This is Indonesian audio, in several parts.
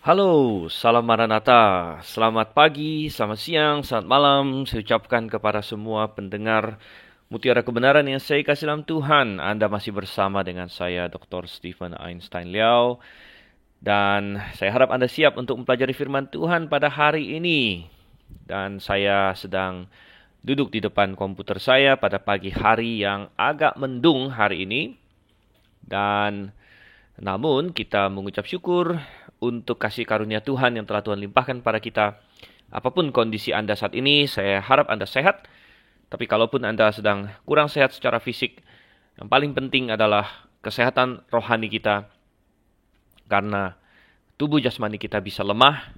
Halo, salam Maranatha. Selamat pagi, selamat siang, selamat malam. Saya ucapkan kepada semua pendengar Mutiara Kebenaran yang saya kasih dalam Tuhan. Anda masih bersama dengan saya, Dr. Stephen Einstein Liao. Dan saya harap Anda siap untuk mempelajari firman Tuhan pada hari ini. Dan saya sedang duduk di depan komputer saya pada pagi hari yang agak mendung hari ini. Dan namun kita mengucap syukur untuk kasih karunia Tuhan yang telah Tuhan limpahkan pada kita. Apapun kondisi Anda saat ini, saya harap Anda sehat. Tapi kalaupun Anda sedang kurang sehat secara fisik, yang paling penting adalah kesehatan rohani kita. Karena tubuh jasmani kita bisa lemah,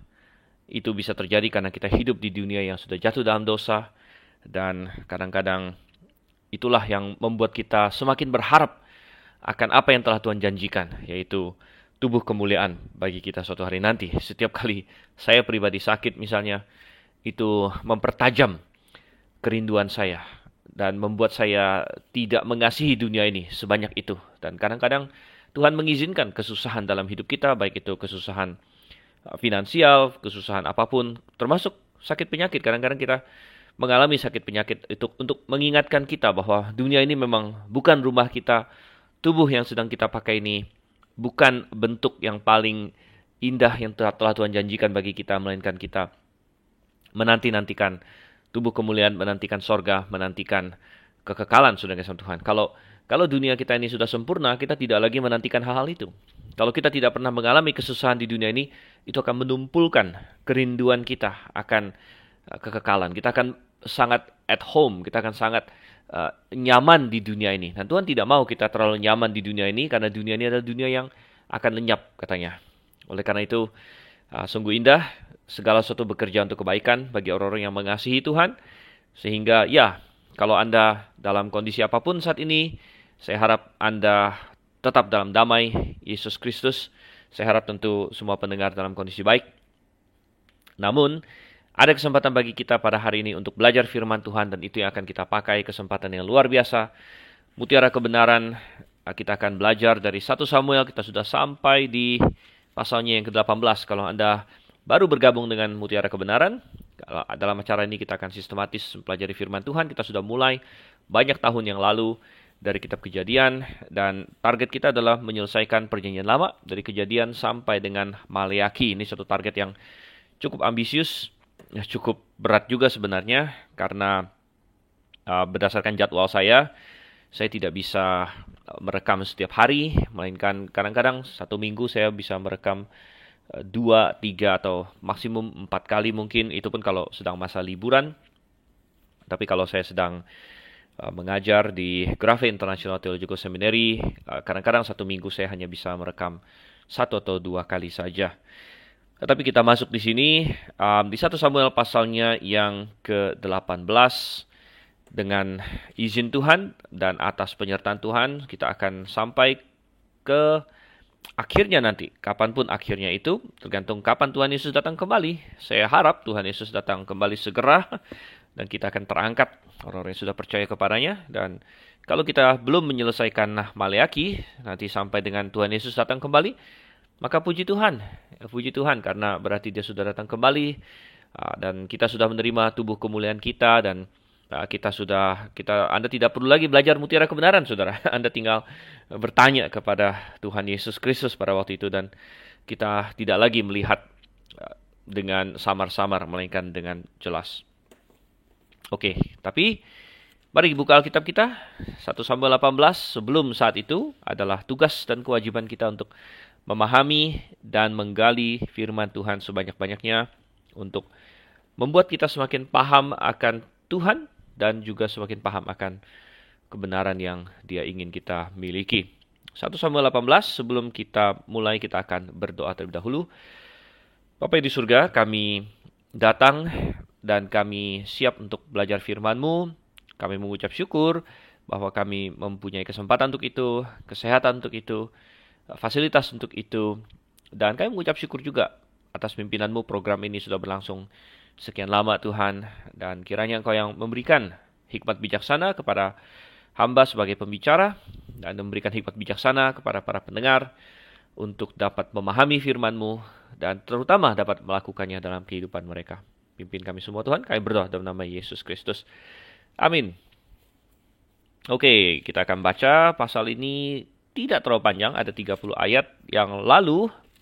itu bisa terjadi karena kita hidup di dunia yang sudah jatuh dalam dosa. Dan kadang-kadang itulah yang membuat kita semakin berharap akan apa yang telah Tuhan janjikan, yaitu tubuh kemuliaan bagi kita suatu hari nanti. Setiap kali saya pribadi sakit misalnya, itu mempertajam kerinduan saya dan membuat saya tidak mengasihi dunia ini sebanyak itu. Dan kadang-kadang Tuhan mengizinkan kesusahan dalam hidup kita, baik itu kesusahan finansial, kesusahan apapun, termasuk sakit penyakit. Kadang-kadang kita mengalami sakit penyakit itu untuk mengingatkan kita bahwa dunia ini memang bukan rumah kita. Tubuh yang sedang kita pakai ini bukan bentuk yang paling indah yang telah Tuhan janjikan bagi kita, melainkan kita menanti-nantikan tubuh kemuliaan, menantikan sorga, menantikan kekekalan sudah kasih Tuhan. Kalau dunia kita ini sudah sempurna, kita tidak lagi menantikan hal-hal itu. Kalau kita tidak pernah mengalami kesusahan di dunia ini, itu akan menumpulkan kerinduan kita akan kekekalan. Kita akan sangat at home, kita akan sangat nyaman di dunia ini. Dan Tuhan tidak mau kita terlalu nyaman di dunia ini, karena dunia ini adalah dunia yang akan lenyap katanya. Oleh karena itu, sungguh indah segala sesuatu bekerja untuk kebaikan bagi orang-orang yang mengasihi Tuhan. Sehingga ya, kalau Anda dalam kondisi apapun saat ini, saya harap Anda tetap dalam damai Yesus Kristus. Saya harap tentu semua pendengar dalam kondisi baik. Namun, ada kesempatan bagi kita pada hari ini untuk belajar firman Tuhan, dan itu yang akan kita pakai, kesempatan yang luar biasa. Mutiara Kebenaran, kita akan belajar dari 1 Samuel. Kita sudah sampai di pasalnya yang ke-18. Kalau Anda baru bergabung dengan Mutiara Kebenaran, dalam acara ini kita akan sistematis mempelajari firman Tuhan. Kita sudah mulai banyak tahun yang lalu dari kitab Kejadian, dan target kita adalah menyelesaikan perjanjian lama dari Kejadian sampai dengan Maleaki. Ini satu target yang cukup ambisius, cukup berat juga sebenarnya, karena berdasarkan jadwal saya tidak bisa merekam setiap hari, melainkan kadang-kadang satu minggu saya bisa merekam 2, 3, atau maksimum 4 kali mungkin, itu pun kalau sedang masa liburan. Tapi kalau saya sedang mengajar di Grace International Theological Seminary, kadang-kadang satu minggu saya hanya bisa merekam 1 atau 2 kali saja. Tetapi kita masuk di sini di 1 Samuel pasalnya yang ke-18. Dengan izin Tuhan dan atas penyertaan Tuhan, kita akan sampai ke akhirnya nanti. Kapanpun akhirnya itu, tergantung kapan Tuhan Yesus datang kembali. Saya harap Tuhan Yesus datang kembali segera, dan kita akan terangkat orang-orang yang sudah percaya kepadanya. Dan kalau kita belum menyelesaikan Maleaki, nanti sampai dengan Tuhan Yesus datang kembali, maka puji Tuhan karena berarti dia sudah datang kembali, dan kita sudah menerima tubuh kemuliaan kita, dan Anda tidak perlu lagi belajar mutiara kebenaran, saudara. Anda tinggal bertanya kepada Tuhan Yesus Kristus pada waktu itu, dan kita tidak lagi melihat dengan samar-samar, melainkan dengan jelas. Oke, tapi mari buka Alkitab kita, 1 Samuel 18. Sebelum saat itu adalah tugas dan kewajiban kita untuk memahami dan menggali firman Tuhan sebanyak-banyaknya, untuk membuat kita semakin paham akan Tuhan, dan juga semakin paham akan kebenaran yang Dia ingin kita miliki. 1 Samuel 18, sebelum kita mulai, kita akan berdoa terlebih dahulu. Bapa di surga, kami datang dan kami siap untuk belajar firman-Mu. Kami mengucap syukur bahwa kami mempunyai kesempatan untuk itu, kesehatan untuk itu, fasilitas untuk itu. Dan kami mengucap syukur juga atas pimpinan-Mu. Program ini sudah berlangsung sekian lama Tuhan, dan kiranya Engkau yang memberikan hikmat bijaksana kepada hamba sebagai pembicara, dan memberikan hikmat bijaksana kepada para pendengar untuk dapat memahami firman-Mu dan terutama dapat melakukannya dalam kehidupan mereka. Pimpin kami semua Tuhan, kami berdoa dalam nama Yesus Kristus. Amin. Oke, kita akan baca pasal ini tidak terlalu panjang, ada 30 ayat. Yang lalu,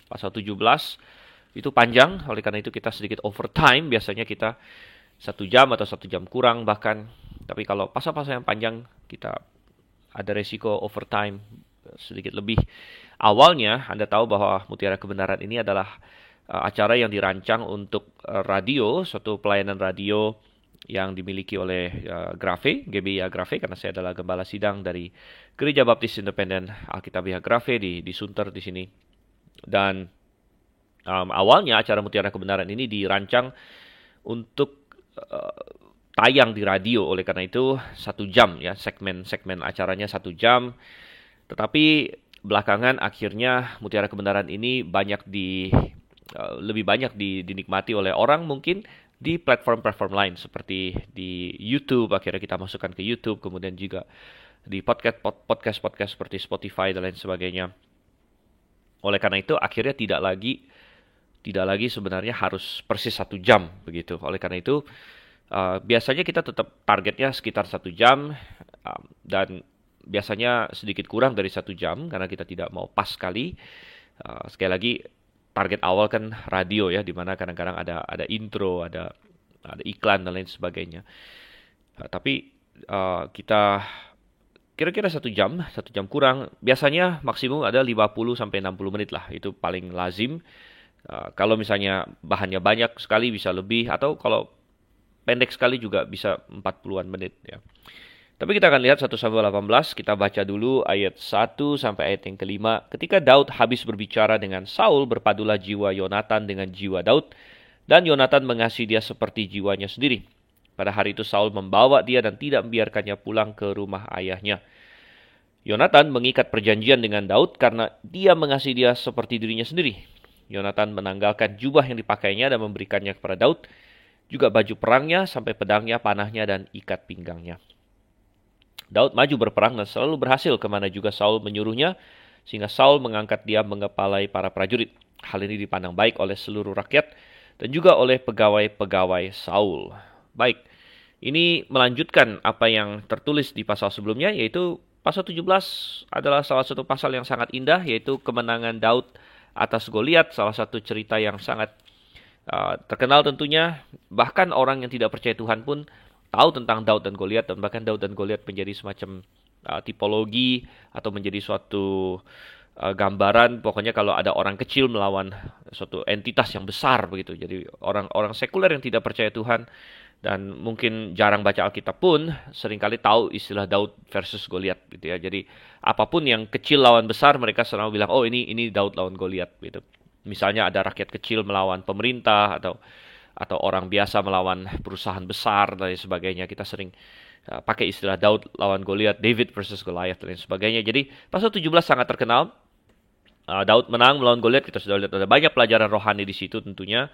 pasal 17, itu panjang, oleh karena itu kita sedikit overtime. Biasanya kita 1 jam atau 1 jam kurang bahkan. Tapi kalau pasal-pasal yang panjang, kita ada resiko overtime sedikit lebih. Awalnya, Anda tahu bahwa Mutiara Kebenaran ini adalah acara yang dirancang untuk radio, suatu pelayanan radio yang dimiliki oleh Grafe, GBI Grafe, karena saya adalah gembala sidang dari Gereja Baptis Independen Alkitabiah Grafe di Sunter di sini. Dan awalnya acara Mutiara Kebenaran ini dirancang untuk tayang di radio, oleh karena itu 1 jam ya, segmen acaranya 1 jam. Tetapi belakangan akhirnya Mutiara Kebenaran ini lebih banyak dinikmati oleh orang mungkin di platform-platform lain seperti di YouTube. Akhirnya kita masukkan ke YouTube, kemudian juga di podcast seperti Spotify dan lain sebagainya. Oleh karena itu akhirnya tidak lagi sebenarnya harus persis 1 jam begitu. Oleh karena itu biasanya kita tetap targetnya sekitar 1 jam dan biasanya sedikit kurang dari 1 jam karena kita tidak mau pas sekali. Sekali lagi, target awal kan radio ya, di mana kadang-kadang ada intro, ada iklan dan lain sebagainya. Tapi kita kira-kira 1 jam kurang. Biasanya maksimum ada 50 sampai 60 menit lah, itu paling lazim. Kalau misalnya bahannya banyak sekali bisa lebih, atau kalau pendek sekali juga bisa 40-an menit ya. Tapi kita akan lihat 1 Samuel 18, kita baca dulu ayat 1 sampai ayat yang ke-5. Ketika Daud habis berbicara dengan Saul, berpadulah jiwa Yonatan dengan jiwa Daud, dan Yonatan mengasihi dia seperti jiwanya sendiri. Pada hari itu Saul membawa dia dan tidak membiarkannya pulang ke rumah ayahnya. Yonatan mengikat perjanjian dengan Daud karena dia mengasihi dia seperti dirinya sendiri. Yonatan menanggalkan jubah yang dipakainya dan memberikannya kepada Daud, juga baju perangnya sampai pedangnya, panahnya, dan ikat pinggangnya. Daud maju berperang dan selalu berhasil kemana juga Saul menyuruhnya, sehingga Saul mengangkat dia mengepalai para prajurit. Hal ini dipandang baik oleh seluruh rakyat dan juga oleh pegawai-pegawai Saul. Baik, ini melanjutkan apa yang tertulis di pasal sebelumnya, yaitu pasal 17 adalah salah satu pasal yang sangat indah, yaitu kemenangan Daud atas Goliat, salah satu cerita yang sangat terkenal tentunya. Bahkan orang yang tidak percaya Tuhan pun tahu tentang Daud dan Goliat, dan bahkan Daud dan Goliat menjadi semacam tipologi atau menjadi suatu gambaran. Pokoknya kalau ada orang kecil melawan suatu entitas yang besar begitu. Jadi orang sekuler yang tidak percaya Tuhan dan mungkin jarang baca Alkitab pun seringkali tahu istilah Daud versus Goliat gitu ya. Jadi apapun yang kecil lawan besar, mereka selalu bilang, oh ini Daud lawan Goliat gitu. Misalnya ada rakyat kecil melawan pemerintah atau orang biasa melawan perusahaan besar dan sebagainya. Kita sering pakai istilah Daud lawan Goliat, David versus Goliath dan sebagainya. Jadi pasal 17 sangat terkenal. Daud menang melawan Goliat, kita sudah lihat ada banyak pelajaran rohani di situ tentunya.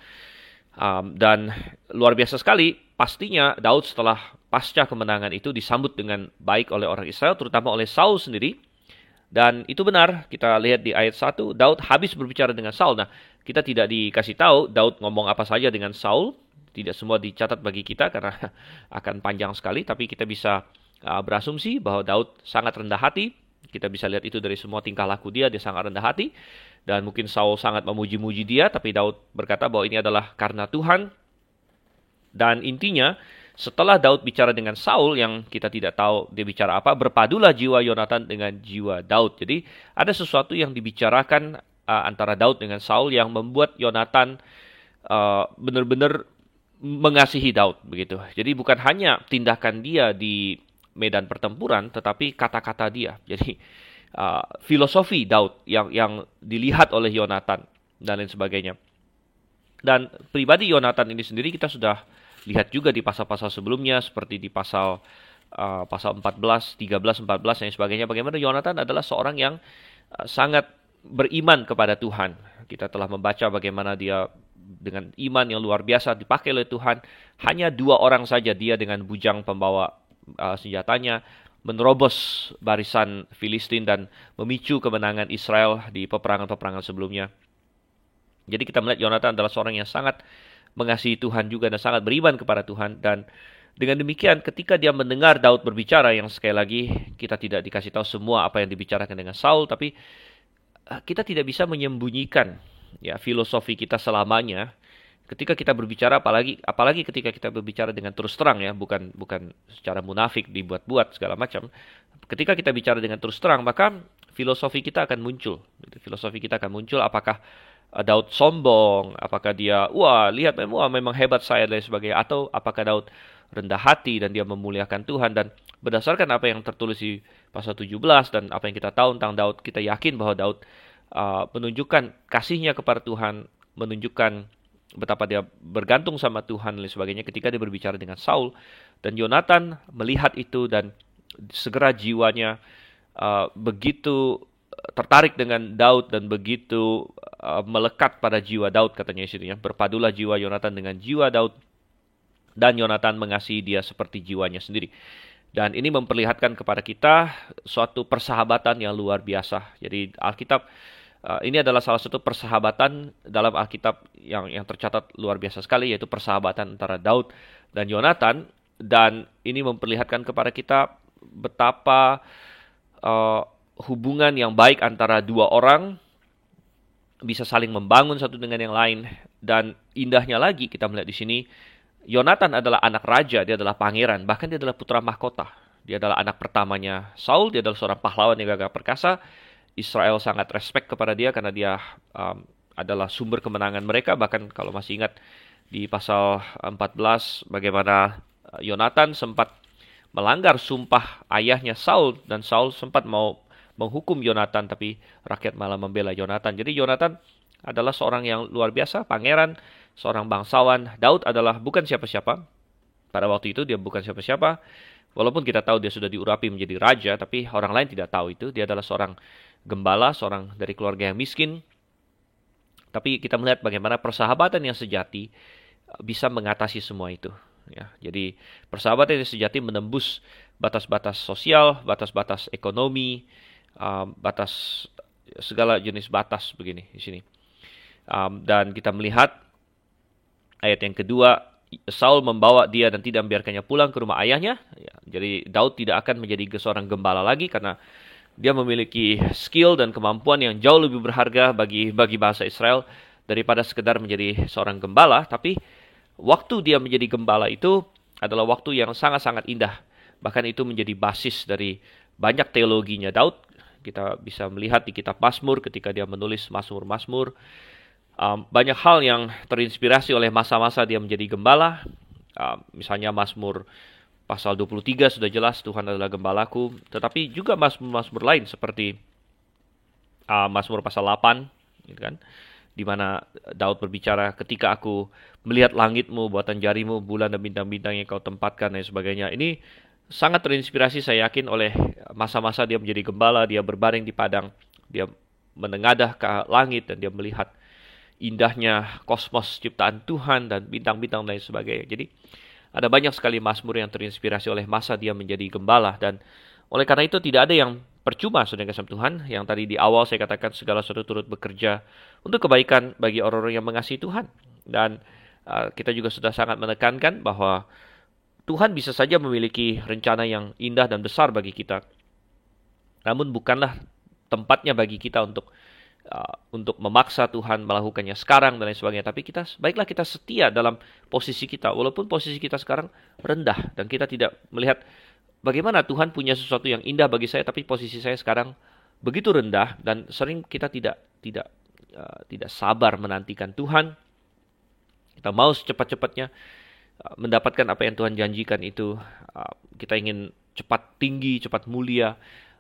Dan luar biasa sekali, pastinya Daud setelah pasca kemenangan itu disambut dengan baik oleh orang Israel, terutama oleh Saul sendiri. Dan itu benar, kita lihat di ayat 1, Daud habis berbicara dengan Saul. Nah, kita tidak dikasih tahu Daud ngomong apa saja dengan Saul. Tidak semua dicatat bagi kita karena akan panjang sekali. Tapi kita bisa berasumsi bahwa Daud sangat rendah hati. Kita bisa lihat itu dari semua tingkah laku dia sangat rendah hati. Dan mungkin Saul sangat memuji-muji dia, tapi Daud berkata bahwa ini adalah karena Tuhan. Dan intinya, setelah Daud bicara dengan Saul yang kita tidak tahu dia bicara apa, berpadulah jiwa Yonatan dengan jiwa Daud. Jadi ada sesuatu yang dibicarakan antara Daud dengan Saul yang membuat Yonatan benar-benar mengasihi Daud begitu. Jadi bukan hanya tindakan dia di medan pertempuran, tetapi kata-kata dia. Jadi filosofi Daud yang dilihat oleh Yonatan dan lain sebagainya. Dan pribadi Yonatan ini sendiri kita sudah lihat juga di pasal-pasal sebelumnya, seperti di pasal 14, 13, 14 dan sebagainya. Bagaimana Yonatan adalah seorang yang sangat beriman kepada Tuhan. Kita telah membaca bagaimana dia dengan iman yang luar biasa dipakai oleh Tuhan. Hanya 2 orang saja dia dengan bujang pembawa senjatanya menerobos barisan Filistin dan memicu kemenangan Israel di peperangan-peperangan sebelumnya. Jadi kita melihat Yonatan adalah seorang yang sangat mengasihi Tuhan juga dan sangat beriman kepada Tuhan. Dan dengan demikian ketika dia mendengar Daud berbicara, yang sekali lagi kita tidak dikasih tahu semua apa yang dibicarakan dengan Saul, tapi kita tidak bisa menyembunyikan ya filosofi kita selamanya ketika kita berbicara, apalagi ketika kita berbicara dengan terus terang ya, bukan secara munafik dibuat-buat segala macam. Ketika kita bicara dengan terus terang, maka filosofi kita akan muncul. Filosofi kita akan muncul, apakah Daud sombong, apakah dia lihat memang hebat saya dan lain sebagainya, atau apakah Daud rendah hati dan dia memuliakan Tuhan. Dan berdasarkan apa yang tertulis di pasal 17 dan apa yang kita tahu tentang Daud, kita yakin bahwa Daud menunjukkan kasihnya kepada Tuhan, menunjukkan betapa dia bergantung sama Tuhan dan lain sebagainya ketika dia berbicara dengan Saul. Dan Yonatan melihat itu dan segera jiwanya begitu tertarik dengan Daud dan begitu melekat pada jiwa Daud, katanya di sini ya. Berpadulah jiwa Yonatan dengan jiwa Daud, dan Yonatan mengasihi dia seperti jiwanya sendiri. Dan ini memperlihatkan kepada kita suatu persahabatan yang luar biasa. Jadi Alkitab, ini adalah salah satu persahabatan dalam Alkitab yang tercatat luar biasa sekali, yaitu persahabatan antara Daud dan Yonatan. Dan ini memperlihatkan kepada kita betapa hubungan yang baik antara dua orang bisa saling membangun satu dengan yang lain. Dan indahnya lagi kita melihat di sini, Yonatan adalah anak raja, dia adalah pangeran, bahkan dia adalah putra mahkota. Dia adalah anak pertamanya Saul, dia adalah seorang pahlawan yang gagah perkasa. Israel sangat respect kepada dia karena dia adalah sumber kemenangan mereka. Bahkan kalau masih ingat di pasal 14 bagaimana Yonatan sempat melanggar sumpah ayahnya Saul, dan Saul sempat mau menghukum Yonatan, tapi rakyat malah membela Yonatan. Jadi Yonatan adalah seorang yang luar biasa, pangeran, seorang bangsawan. Daud adalah bukan siapa-siapa. Pada waktu itu dia bukan siapa-siapa. Walaupun kita tahu dia sudah diurapi menjadi raja, tapi orang lain tidak tahu itu. Dia adalah seorang gembala, seorang dari keluarga yang miskin. Tapi kita melihat bagaimana persahabatan yang sejati bisa mengatasi semua itu. Ya, jadi persahabatan yang sejati menembus batas-batas sosial, batas-batas ekonomi, batas segala jenis batas begini di sini. Dan kita melihat ayat yang kedua, Saul membawa dia dan tidak membiarkannya pulang ke rumah ayahnya. Ya, jadi Daud tidak akan menjadi seorang gembala lagi karena dia memiliki skill dan kemampuan yang jauh lebih berharga bagi bangsa Israel daripada sekedar menjadi seorang gembala. Tapi waktu dia menjadi gembala itu adalah waktu yang sangat-sangat indah. Bahkan itu menjadi basis dari banyak teologinya Daud. Kita bisa melihat di kitab Mazmur ketika dia menulis Mazmur-Mazmur. Banyak hal yang terinspirasi oleh masa-masa dia menjadi gembala. Misalnya Mazmur pasal 23 sudah jelas Tuhan adalah gembalaku. Tetapi juga Mazmur-Mazmur lain seperti Mazmur pasal 8, gitu kan, di mana Daud berbicara, ketika aku melihat langitmu, buatan jarimu, bulan dan bintang-bintang yang kau tempatkan dan sebagainya. Ini sangat terinspirasi saya yakin oleh masa-masa dia menjadi gembala. Dia berbaring di padang, dia menengadah ke langit dan dia melihat indahnya kosmos ciptaan Tuhan dan bintang-bintang dan lain sebagainya. Jadi ada banyak sekali mazmur yang terinspirasi oleh masa dia menjadi gembala. Dan oleh karena itu tidak ada yang percuma, saudara kasih Tuhan. Yang tadi di awal saya katakan segala sesuatu turut bekerja untuk kebaikan bagi orang-orang yang mengasihi Tuhan. Dan kita juga sudah sangat menekankan bahwa Tuhan bisa saja memiliki rencana yang indah dan besar bagi kita. Namun bukanlah tempatnya bagi kita untuk memaksa Tuhan melakukannya sekarang dan lain sebagainya. Tapi baiklah kita setia dalam posisi kita, walaupun posisi kita sekarang rendah dan kita tidak melihat bagaimana Tuhan punya sesuatu yang indah bagi saya, tapi posisi saya sekarang begitu rendah dan sering kita tidak sabar menantikan Tuhan. Kita mau secepat-cepatnya mendapatkan apa yang Tuhan janjikan itu. Kita ingin cepat tinggi, cepat mulia.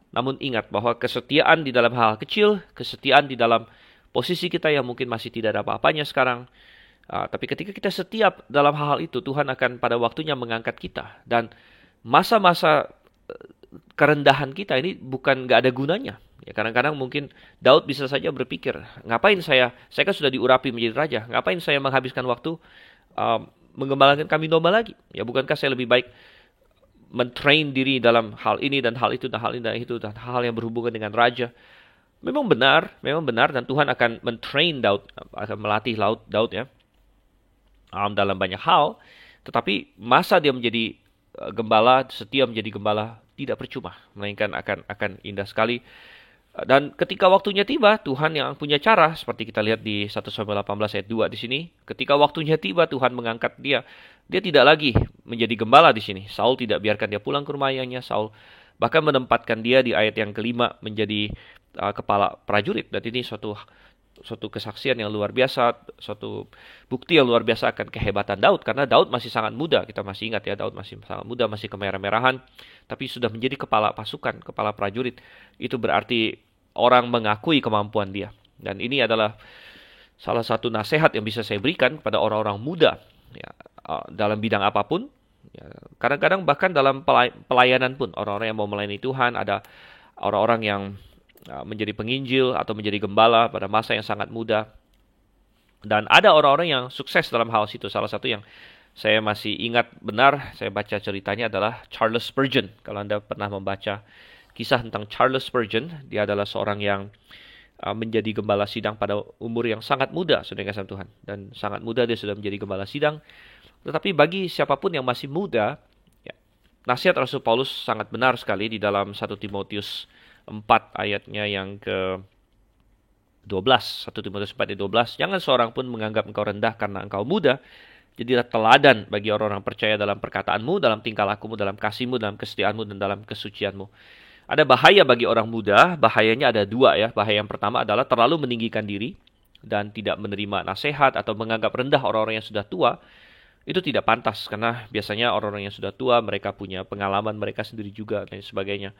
Namun ingat bahwa kesetiaan di dalam hal kecil, kesetiaan di dalam posisi kita yang mungkin masih tidak ada apa-apanya sekarang. Tapi ketika kita setia dalam hal itu, Tuhan akan pada waktunya mengangkat kita. Dan masa-masa kerendahan kita ini bukan gak ada gunanya. Ya, kadang-kadang mungkin Daud bisa saja berpikir, ngapain saya kan sudah diurapi menjadi raja, ngapain saya menghabiskan waktu mengembalakan kambing domba lagi? Ya, bukankah saya lebih baik mentrain diri dalam hal ini dan hal itu dan hal ini dan itu dan hal yang berhubungan dengan raja. memang benar dan Tuhan akan mentrain Daud, akan melatih Daud ya, dalam banyak hal. Tetapi masa dia menjadi gembala, setia menjadi gembala tidak percuma, melainkan akan indah sekali. Dan ketika waktunya tiba, Tuhan yang punya cara, seperti kita lihat di 1 Samuel 18 ayat 2 di sini. Ketika waktunya tiba, Tuhan mengangkat dia. Dia tidak lagi menjadi gembala di sini. Saul tidak biarkan dia pulang ke rumah ayahnya. Saul bahkan menempatkan dia di ayat yang kelima menjadi kepala prajurit. Dan ini suatu kesaksian yang luar biasa, suatu bukti yang luar biasa akan kehebatan Daud. Karena Daud masih sangat muda, kita masih ingat ya, Daud masih sangat muda, masih kemerah-merahan. Tapi sudah menjadi kepala pasukan, kepala prajurit. Itu berarti orang mengakui kemampuan dia. Dan ini adalah salah satu nasihat yang bisa saya berikan kepada orang-orang muda ya, dalam bidang apapun. Ya, kadang-kadang bahkan dalam pelayanan pun, orang-orang yang mau melayani Tuhan, ada orang-orang yang menjadi penginjil atau menjadi gembala pada masa yang sangat muda. Dan ada orang-orang yang sukses dalam hal itu. Salah satu yang saya masih ingat benar, saya baca ceritanya adalah Charles Spurgeon. Kalau Anda pernah membaca kisah tentang Charles Spurgeon, dia adalah seorang yang menjadi gembala sidang pada umur yang sangat muda, saudara kasih Tuhan. Dan sangat muda dia sudah menjadi gembala sidang. Tetapi bagi siapapun yang masih muda, ya, nasihat Rasul Paulus sangat benar sekali di dalam 1 Timotius 4 ayatnya yang ke 12. 1 Timotius 4 ayat 12. Jangan seorang pun menganggap engkau rendah karena engkau muda. Jadilah teladan bagi orang-orang percaya dalam perkataanmu, dalam tingkah lakumu, dalam kasihmu, dalam kesetiaanmu, dan dalam kesucianmu. Ada bahaya bagi orang muda. Bahayanya ada dua ya. Bahaya yang pertama adalah terlalu meninggikan diri dan tidak menerima nasihat atau menganggap rendah orang-orang yang sudah tua. Itu tidak pantas karena biasanya orang-orang yang sudah tua mereka punya pengalaman mereka sendiri juga dan sebagainya.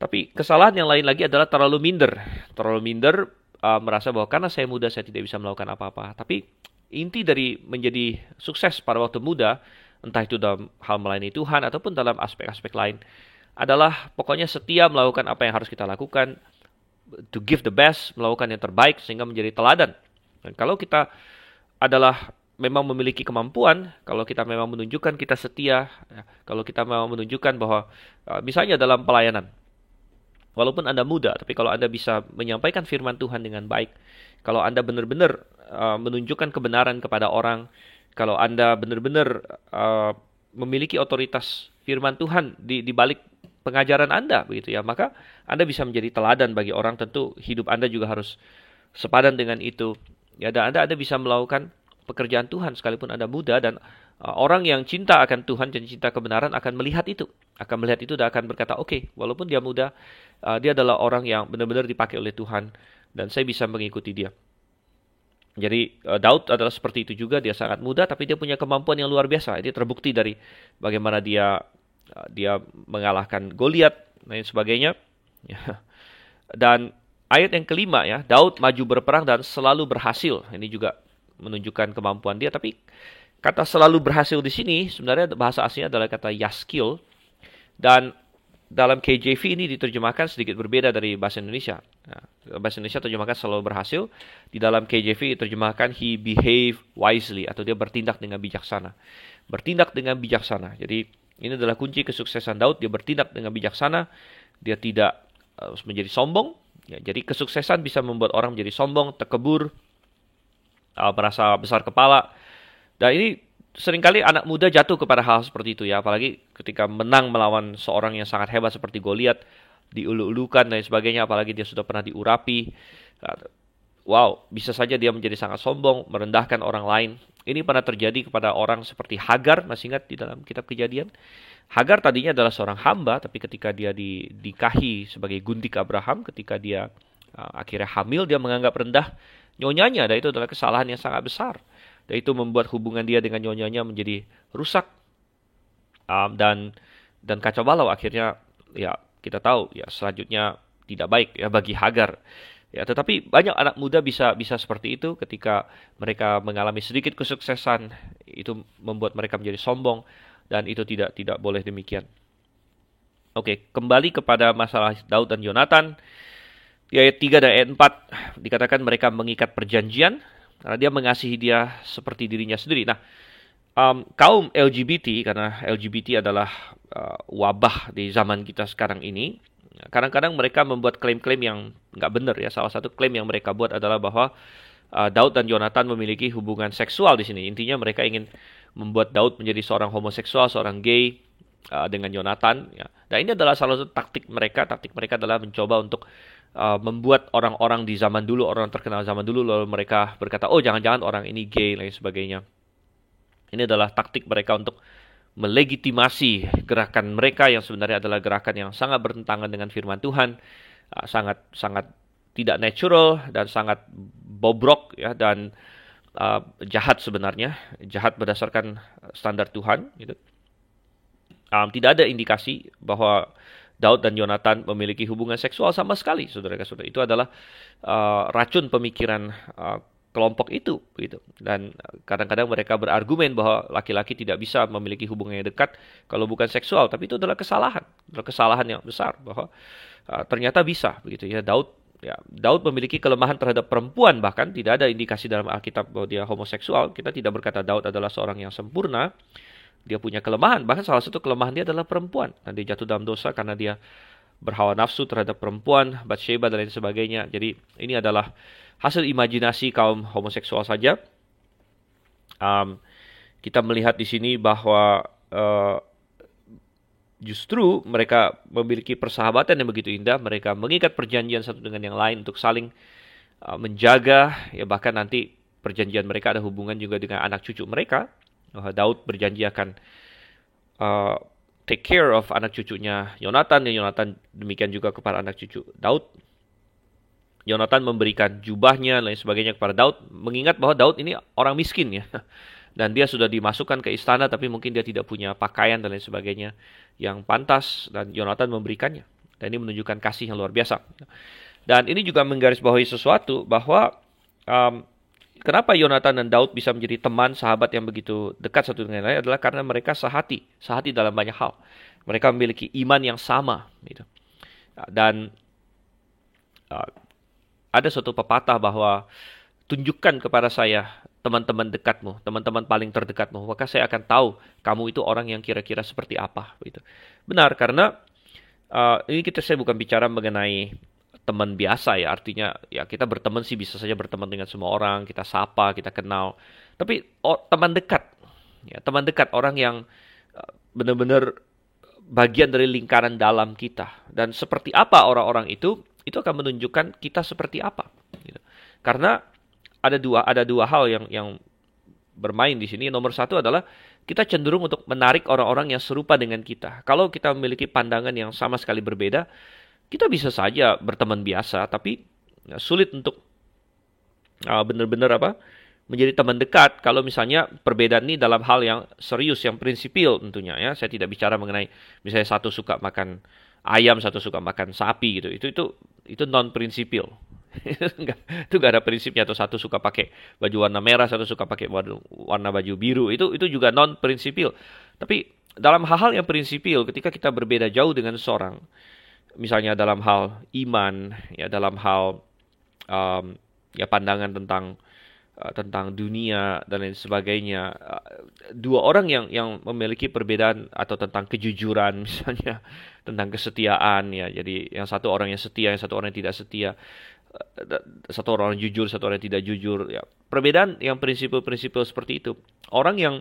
Tapi kesalahan yang lain lagi adalah terlalu minder. Terlalu minder merasa bahwa karena saya muda saya tidak bisa melakukan apa-apa. Tapi inti dari menjadi sukses pada waktu muda, entah itu dalam hal melayani Tuhan ataupun dalam aspek-aspek lain, adalah pokoknya setia melakukan apa yang harus kita lakukan, to give the best, melakukan yang terbaik sehingga menjadi teladan. Dan kalau kita adalah memang memiliki kemampuan, kalau kita memang menunjukkan kita setia, kalau kita memang menunjukkan bahwa misalnya dalam pelayanan, walaupun Anda muda, tapi kalau Anda bisa menyampaikan firman Tuhan dengan baik, kalau Anda benar-benar menunjukkan kebenaran kepada orang, kalau Anda benar-benar memiliki otoritas firman Tuhan di balik pengajaran Anda, begitu ya, maka Anda bisa menjadi teladan bagi orang. Tentu hidup Anda juga harus sepadan dengan itu. Ya, dan Anda bisa melakukan pekerjaan Tuhan sekalipun Anda muda, dan orang yang cinta akan Tuhan dan cinta kebenaran akan melihat itu, dan akan berkata, oke, walaupun dia muda, dia adalah orang yang benar-benar dipakai oleh Tuhan dan saya bisa mengikuti dia. Jadi Daud adalah seperti itu juga, dia sangat muda tapi dia punya kemampuan yang luar biasa. Dia terbukti dari bagaimana dia mengalahkan Goliat dan sebagainya. Dan ayat yang kelima ya, Daud maju berperang dan selalu berhasil. Ini juga menunjukkan kemampuan dia. Tapi kata selalu berhasil di sini sebenarnya bahasa aslinya adalah kata yaskil. Dan dalam KJV ini diterjemahkan sedikit berbeda dari bahasa Indonesia. Nah, bahasa Indonesia terjemahkan selalu berhasil. Di dalam KJV diterjemahkan he behave wisely, atau dia bertindak dengan bijaksana. Bertindak dengan bijaksana. Jadi ini adalah kunci kesuksesan Daud. Dia bertindak dengan bijaksana. Dia tidak menjadi sombong. Ya, jadi kesuksesan bisa membuat orang menjadi sombong, tekebur, merasa besar kepala. Dan ini seringkali anak muda jatuh kepada hal seperti itu ya. Apalagi ketika menang melawan seorang yang sangat hebat seperti Goliat, diulu-ulukan dan sebagainya. Apalagi dia sudah pernah diurapi. Wow, bisa saja dia menjadi sangat sombong, merendahkan orang lain. Ini pernah terjadi kepada orang seperti Hagar, masih ingat di dalam kitab Kejadian? Hagar tadinya adalah seorang hamba, tapi ketika dia dinikahi sebagai gundik Abraham, ketika dia akhirnya hamil, dia menganggap rendah nyonyanya, dan itu adalah kesalahan yang sangat besar. Dan itu membuat hubungan dia dengan nyonyanya menjadi rusak dan kacau balau. Akhirnya ya kita tahu ya selanjutnya tidak baik ya bagi Hagar. Ya, tetapi banyak anak muda bisa seperti itu ketika mereka mengalami sedikit kesuksesan, itu membuat mereka menjadi sombong, dan itu tidak boleh demikian. Oke, kembali kepada masalah Daud dan Yonatan. Di ayat 3 dan ayat 4 dikatakan mereka mengikat perjanjian karena dia mengasihi dia seperti dirinya sendiri. Nah, kaum LGBT, karena LGBT adalah wabah di zaman kita sekarang ini, Kadang-kadang mereka membuat klaim-klaim yang nggak benar ya. Salah satu klaim yang mereka buat adalah bahwa Daud dan Yonatan memiliki hubungan seksual di sini. Intinya mereka ingin membuat Daud menjadi seorang homoseksual, seorang gay dengan Yonatan. Ya. Dan ini adalah salah satu taktik mereka. Taktik mereka adalah mencoba untuk membuat orang-orang di zaman dulu, orang terkenal zaman dulu, lalu mereka berkata, oh jangan-jangan orang ini gay, dan lain sebagainya. Ini adalah taktik mereka untuk melegitimasi gerakan mereka yang sebenarnya adalah gerakan yang sangat bertentangan dengan firman Tuhan, sangat sangat tidak natural dan sangat bobrok ya, dan jahat sebenarnya, jahat berdasarkan standar Tuhan gitu. Tidak ada indikasi bahwa Daud dan Yonatan memiliki hubungan seksual sama sekali, saudara-saudara. Itu adalah racun pemikiran kelompok itu, gitu. Dan kadang-kadang mereka berargumen bahwa laki-laki tidak bisa memiliki hubungan yang dekat kalau bukan seksual. Tapi itu adalah kesalahan yang besar bahwa ternyata bisa, begitu ya. Daud memiliki kelemahan terhadap perempuan, bahkan tidak ada indikasi dalam Alkitab bahwa dia homoseksual. Kita tidak berkata Daud adalah seorang yang sempurna. Dia punya kelemahan, bahkan salah satu kelemahan dia adalah perempuan. Dan dia jatuh dalam dosa karena dia berhawa nafsu terhadap perempuan, Batsheba dan lain sebagainya. Jadi ini adalah hasil imajinasi kaum homoseksual saja. Kita melihat di sini bahwa justru mereka memiliki persahabatan yang begitu indah. Mereka mengikat perjanjian satu dengan yang lain untuk saling menjaga. Ya bahkan nanti perjanjian mereka ada hubungan juga dengan anak cucu mereka. Daud berjanji akan take care of anak cucunya Yonatan, dan Yonatan demikian juga kepada anak cucu Daud. Yonatan memberikan jubahnya dan lain sebagainya kepada Daud, mengingat bahwa Daud ini orang miskin ya. Dan dia sudah dimasukkan ke istana, tapi mungkin dia tidak punya pakaian dan lain sebagainya yang pantas, dan Yonatan memberikannya. Dan ini menunjukkan kasih yang luar biasa. Dan ini juga menggarisbawahi sesuatu bahwa kenapa Yonatan dan Daud bisa menjadi teman, sahabat yang begitu dekat satu dengan lain adalah karena mereka sehati dalam banyak hal. Mereka memiliki iman yang sama, gitu. Dan ada suatu pepatah bahwa tunjukkan kepada saya teman-teman dekatmu, teman-teman paling terdekatmu, maka saya akan tahu kamu itu orang yang kira-kira seperti apa. Gitu. Benar, karena ini saya bukan bicara mengenai teman biasa ya, artinya ya kita berteman sih bisa saja berteman dengan semua orang, kita sapa, kita kenal. Tapi teman dekat, ya teman dekat, orang yang benar-benar bagian dari lingkaran dalam kita. Dan seperti apa orang-orang itu akan menunjukkan kita seperti apa. Gitu. Karena ada dua hal yang bermain di sini. Nomor satu adalah kita cenderung untuk menarik orang-orang yang serupa dengan kita. Kalau kita memiliki pandangan yang sama sekali berbeda, kita bisa saja berteman biasa, tapi sulit untuk benar-benar menjadi teman dekat. Kalau misalnya perbedaan ini dalam hal yang serius, yang prinsipil tentunya ya. Saya tidak bicara mengenai misalnya satu suka makan ayam, satu suka makan sapi gitu. Itu non prinsipil. Itu nggak ada prinsipnya. Atau satu suka pakai baju warna merah, satu suka pakai warna baju biru. Itu juga non prinsipil. Tapi dalam hal-hal yang prinsipil, ketika kita berbeda jauh dengan seorang, misalnya dalam hal iman, ya dalam hal ya pandangan tentang dunia dan lain sebagainya, dua orang yang memiliki perbedaan atau tentang kejujuran misalnya, tentang kesetiaan ya, jadi yang satu orang yang setia, yang satu orang yang tidak setia, satu orang jujur, satu orang yang tidak jujur ya, perbedaan yang prinsipil-prinsipil seperti itu, orang yang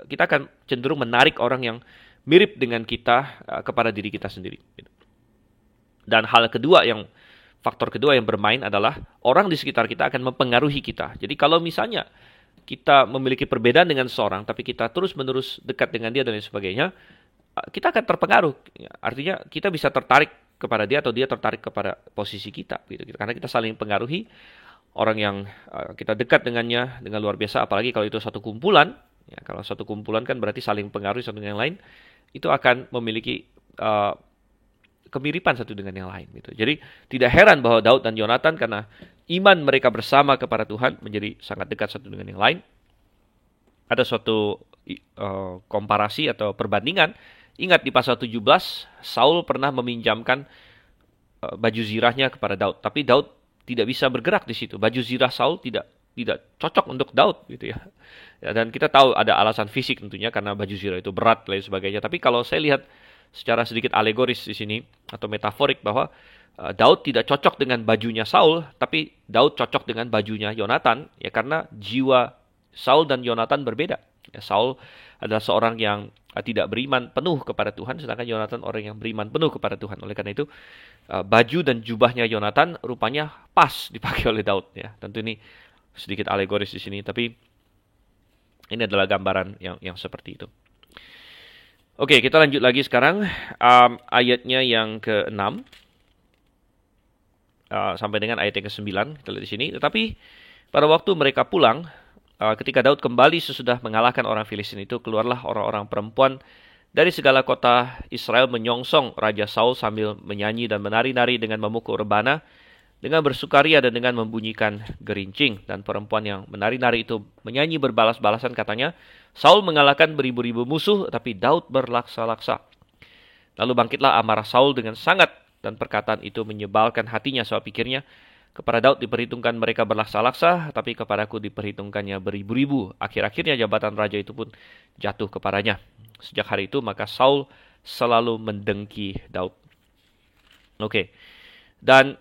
kita akan cenderung menarik orang yang mirip dengan kita kepada diri kita sendiri. Dan faktor kedua yang bermain adalah orang di sekitar kita akan mempengaruhi kita. Jadi kalau misalnya kita memiliki perbedaan dengan seseorang, tapi kita terus-menerus dekat dengan dia dan lain sebagainya, kita akan terpengaruh. Artinya kita bisa tertarik kepada dia atau dia tertarik kepada posisi kita. Gitu. Karena kita saling pengaruhi orang yang kita dekat dengannya dengan luar biasa, apalagi kalau itu satu kumpulan. Ya, kalau satu kumpulan kan berarti saling pengaruhi satu dengan yang lain, itu akan memiliki kemiripan satu dengan yang lain. Gitu. Jadi tidak heran bahwa Daud dan Yonatan karena iman mereka bersama kepada Tuhan menjadi sangat dekat satu dengan yang lain. Ada suatu komparasi atau perbandingan. Ingat di pasal 17, Saul pernah meminjamkan baju zirahnya kepada Daud. Tapi Daud tidak bisa bergerak di situ. Baju zirah Saul tidak cocok untuk Daud gitu ya. Dan kita tahu ada alasan fisik tentunya karena baju zirah itu berat dan lain sebagainya. Tapi kalau saya lihat secara sedikit alegoris di sini atau metaforik bahwa Daud tidak cocok dengan bajunya Saul, tapi Daud cocok dengan bajunya Yonatan, ya karena jiwa Saul dan Yonatan berbeda. Ya, Saul adalah seorang yang tidak beriman penuh kepada Tuhan, sedangkan Yonatan orang yang beriman penuh kepada Tuhan. Oleh karena itu, baju dan jubahnya Yonatan rupanya pas dipakai oleh Daud. Ya, tentu ini sedikit alegoris di sini, tapi ini adalah gambaran yang seperti itu. Oke, kita lanjut lagi sekarang ayatnya yang ke-6. Sampai dengan ayat yang ke-9 kita lihat di sini. Tetapi pada waktu mereka pulang, ketika Daud kembali sesudah mengalahkan orang Filistin itu, keluarlah orang-orang perempuan dari segala kota Israel menyongsong Raja Saul sambil menyanyi dan menari-nari dengan memukul rebana, dengan bersukaria dan dengan membunyikan gerincing. Dan perempuan yang menari-nari itu menyanyi berbalas-balasan, katanya, Saul mengalahkan beribu-ribu musuh, tapi Daud berlaksa-laksa. Lalu bangkitlah amarah Saul dengan sangat, dan perkataan itu menyebalkan hatinya, sebab pikirnya, kepada Daud diperhitungkan mereka berlaksa-laksa, tapi kepadaku diperhitungkannya beribu-ribu. Akhir-akhirnya jabatan raja itu pun jatuh kepadanya. Sejak hari itu maka Saul selalu mendengki Daud. Oke. Dan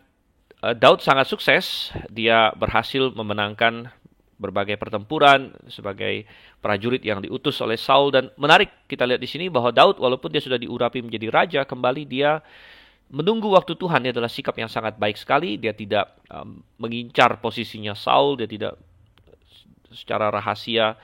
Daud sangat sukses. Dia berhasil memenangkan berbagai pertempuran sebagai prajurit yang diutus oleh Saul. Dan menarik kita lihat di sini bahwa Daud walaupun dia sudah diurapi menjadi raja, kembali dia menunggu waktu Tuhan. Ini adalah sikap yang sangat baik sekali. Dia tidak mengincar posisinya Saul. Dia tidak secara rahasia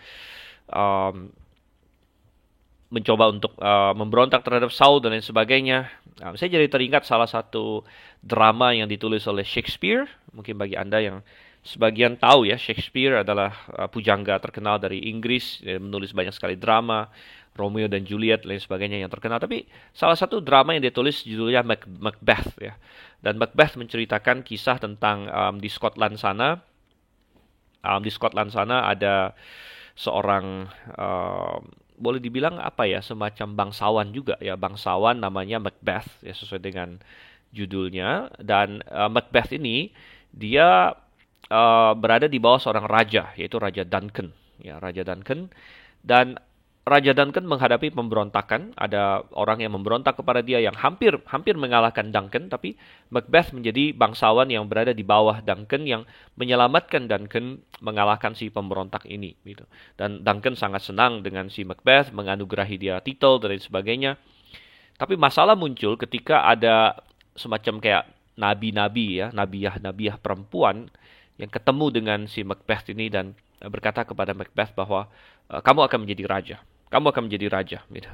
mencoba untuk memberontak terhadap Saul dan lain sebagainya. Saya jadi teringat salah satu drama yang ditulis oleh Shakespeare. Mungkin bagi Anda yang sebagian tahu ya, Shakespeare adalah pujangga terkenal dari Inggris. Dia menulis banyak sekali drama, Romeo dan Juliet, lain sebagainya yang terkenal. Tapi salah satu drama yang dia tulis judulnya Macbeth ya. Dan Macbeth menceritakan kisah tentang di Scotland sana. Di Scotland sana ada seorang boleh dibilang apa ya, semacam bangsawan juga ya, bangsawan namanya Macbeth ya, sesuai dengan judulnya. Dan Macbeth ini dia berada di bawah seorang raja, yaitu Raja Duncan ya, Raja Duncan. Dan Raja Duncan menghadapi pemberontakan. Ada orang yang memberontak kepada dia yang hampir mengalahkan Duncan, tapi Macbeth menjadi bangsawan yang berada di bawah Duncan yang menyelamatkan Duncan mengalahkan si pemberontak ini gitu. Dan Duncan sangat senang dengan si Macbeth, menganugerahi dia titel dan lain sebagainya. Tapi masalah muncul ketika ada semacam kayak nabi-nabi ya, nabiah perempuan yang ketemu dengan si Macbeth ini dan berkata kepada Macbeth bahwa kamu akan menjadi raja. Kamu akan menjadi raja. Gitu.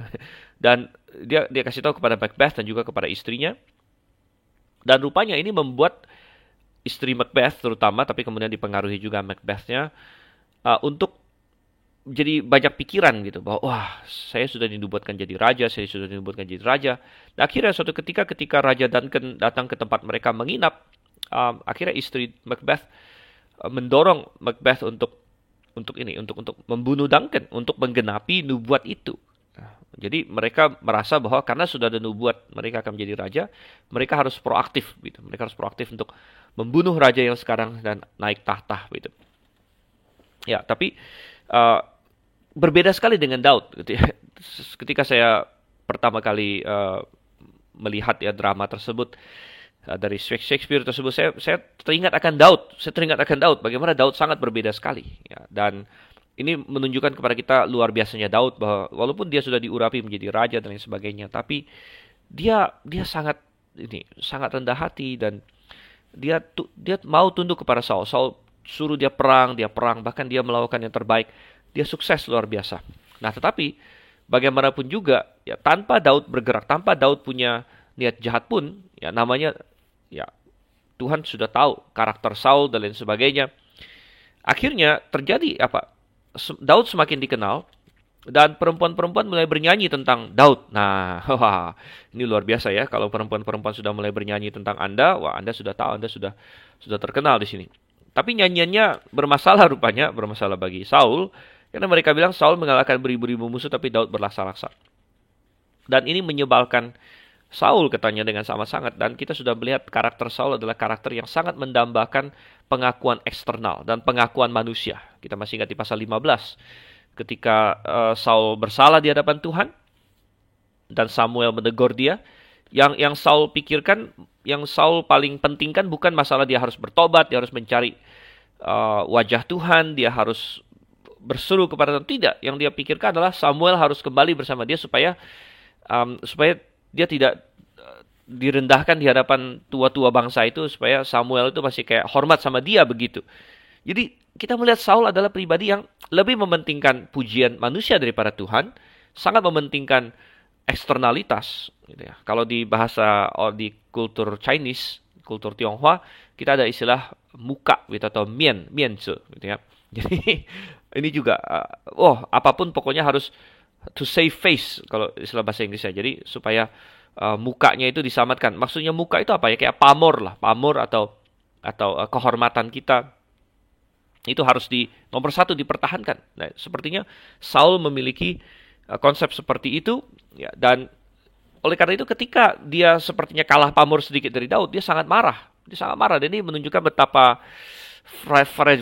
Dan dia kasih tahu kepada Macbeth dan juga kepada istrinya. Dan rupanya ini membuat istri Macbeth terutama, tapi kemudian dipengaruhi juga Macbethnya, untuk jadi banyak pikiran gitu. Bahwa wah, saya sudah dinubuatkan jadi raja, saya sudah dinubuatkan jadi raja. Dan akhirnya suatu ketika Raja Duncan datang ke tempat mereka menginap, akhirnya istri Macbeth mendorong Macbeth untuk membunuh Duncan, untuk menggenapi nubuat itu. Jadi mereka merasa bahwa karena sudah ada nubuat mereka akan menjadi raja, mereka harus proaktif gitu. Mereka harus proaktif untuk membunuh raja yang sekarang dan naik tahta gitu. Ya, tapi berbeda sekali dengan Daud gitu ya. Ketika saya pertama kali melihat ya drama tersebut dari Shakespeare tersebut, saya teringat akan Daud. Saya teringat akan Daud. Bagaimana Daud sangat berbeda sekali. Ya. Dan ini menunjukkan kepada kita luar biasanya Daud, bahwa walaupun dia sudah diurapi menjadi raja dan lain sebagainya, tapi dia sangat rendah hati dan dia mau tunduk kepada Saul. Saul suruh dia perang, bahkan dia melakukan yang terbaik. Dia sukses luar biasa. Nah, tetapi bagaimanapun juga ya, tanpa Daud bergerak, tanpa Daud punya niat jahat pun, ya namanya ya Tuhan sudah tahu karakter Saul dan lain sebagainya. Akhirnya terjadi apa? Daud semakin dikenal dan perempuan-perempuan mulai bernyanyi tentang Daud. Nah, wah, ini luar biasa ya. Kalau perempuan-perempuan sudah mulai bernyanyi tentang Anda, wah Anda sudah tahu, Anda sudah terkenal di sini. Tapi nyanyiannya bermasalah rupanya, bermasalah bagi Saul, karena mereka bilang Saul mengalahkan beribu-ribu musuh tapi Daud berlaksa-laksa. Dan ini menyebalkan Saul katanya dengan sangat-sangat. Dan kita sudah melihat karakter Saul adalah karakter yang sangat mendambakan pengakuan eksternal dan pengakuan manusia. Kita masih ingat di pasal 15. Ketika Saul bersalah di hadapan Tuhan, dan Samuel menegur dia. Yang Saul pikirkan, yang Saul paling pentingkan bukan masalah dia harus bertobat, dia harus mencari wajah Tuhan, dia harus berseru kepada Tuhan. Tidak, yang dia pikirkan adalah Samuel harus kembali bersama dia supaya dia tidak direndahkan di hadapan tua-tua bangsa itu, supaya Samuel itu masih kayak hormat sama dia begitu. Jadi kita melihat Saul adalah pribadi yang lebih mementingkan pujian manusia daripada Tuhan, sangat mementingkan eksternalitas. Gitu ya. Kalau di bahasa di kultur Chinese, kultur Tionghoa, kita ada istilah muka gitu, atau mianzi gitu ya. Jadi ini juga apapun pokoknya harus to save face kalau istilah bahasa Inggrisnya. Jadi supaya mukanya itu diselamatkan. Maksudnya muka itu apa ya? Kayak pamor lah, pamor atau kehormatan kita itu harus nomor satu dipertahankan. Nah, sepertinya Saul memiliki konsep seperti itu, ya, dan oleh karena itu ketika dia sepertinya kalah pamor sedikit dari Daud, dia sangat marah. Dia sangat marah, dan ini menunjukkan betapa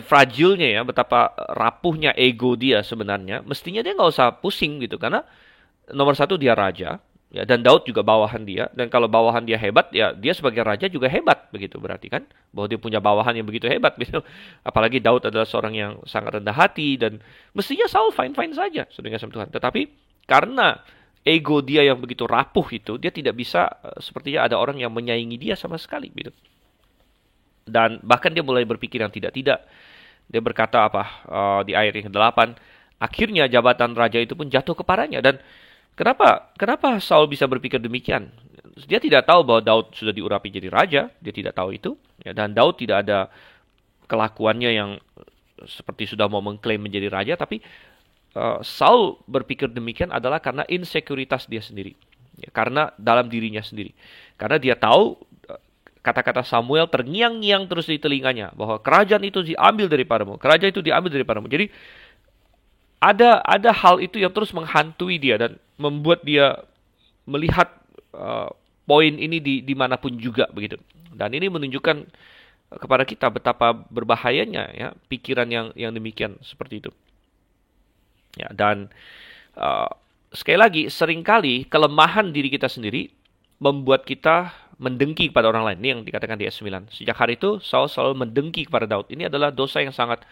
fragilnya ya, betapa rapuhnya ego dia sebenarnya. Mestinya dia nggak usah pusing gitu, karena nomor satu dia raja, ya, dan Daud juga bawahan dia. Dan kalau bawahan dia hebat, ya dia sebagai raja juga hebat, begitu berarti kan bahwa dia punya bawahan yang begitu hebat gitu. Apalagi Daud adalah seorang yang sangat rendah hati, dan mestinya Saul fine-fine saja sedang sama Tuhan. Tetapi karena ego dia yang begitu rapuh itu, dia tidak bisa sepertinya ada orang yang menyaingi dia sama sekali gitu. Dan bahkan dia mulai berpikir yang tidak-tidak. Dia berkata di ayat yang ke-8, akhirnya jabatan raja itu pun jatuh kepadanya. Dan kenapa Saul bisa berpikir demikian? Dia tidak tahu bahwa Daud sudah diurapi jadi raja. Dia tidak tahu itu. Ya, dan Daud tidak ada kelakuannya yang seperti sudah mau mengklaim menjadi raja. Tapi Saul berpikir demikian adalah karena insekuritas dia sendiri. Ya, karena dalam dirinya sendiri. Karena dia tahu kata-kata Samuel terngiang-ngiang terus di telinganya, bahwa kerajaan itu diambil daripadamu, kerajaan itu diambil daripadamu. Jadi ada hal itu yang terus menghantui dia dan membuat dia melihat poin ini dimanapun juga begitu. Dan ini menunjukkan kepada kita betapa berbahayanya ya pikiran yang demikian seperti itu. Ya, dan sekali lagi, seringkali kelemahan diri kita sendiri membuat kita mendengki kepada orang lain. Ini yang dikatakan di ayat 9. Sejak hari itu Saul selalu mendengki kepada Daud. Ini adalah dosa yang sangat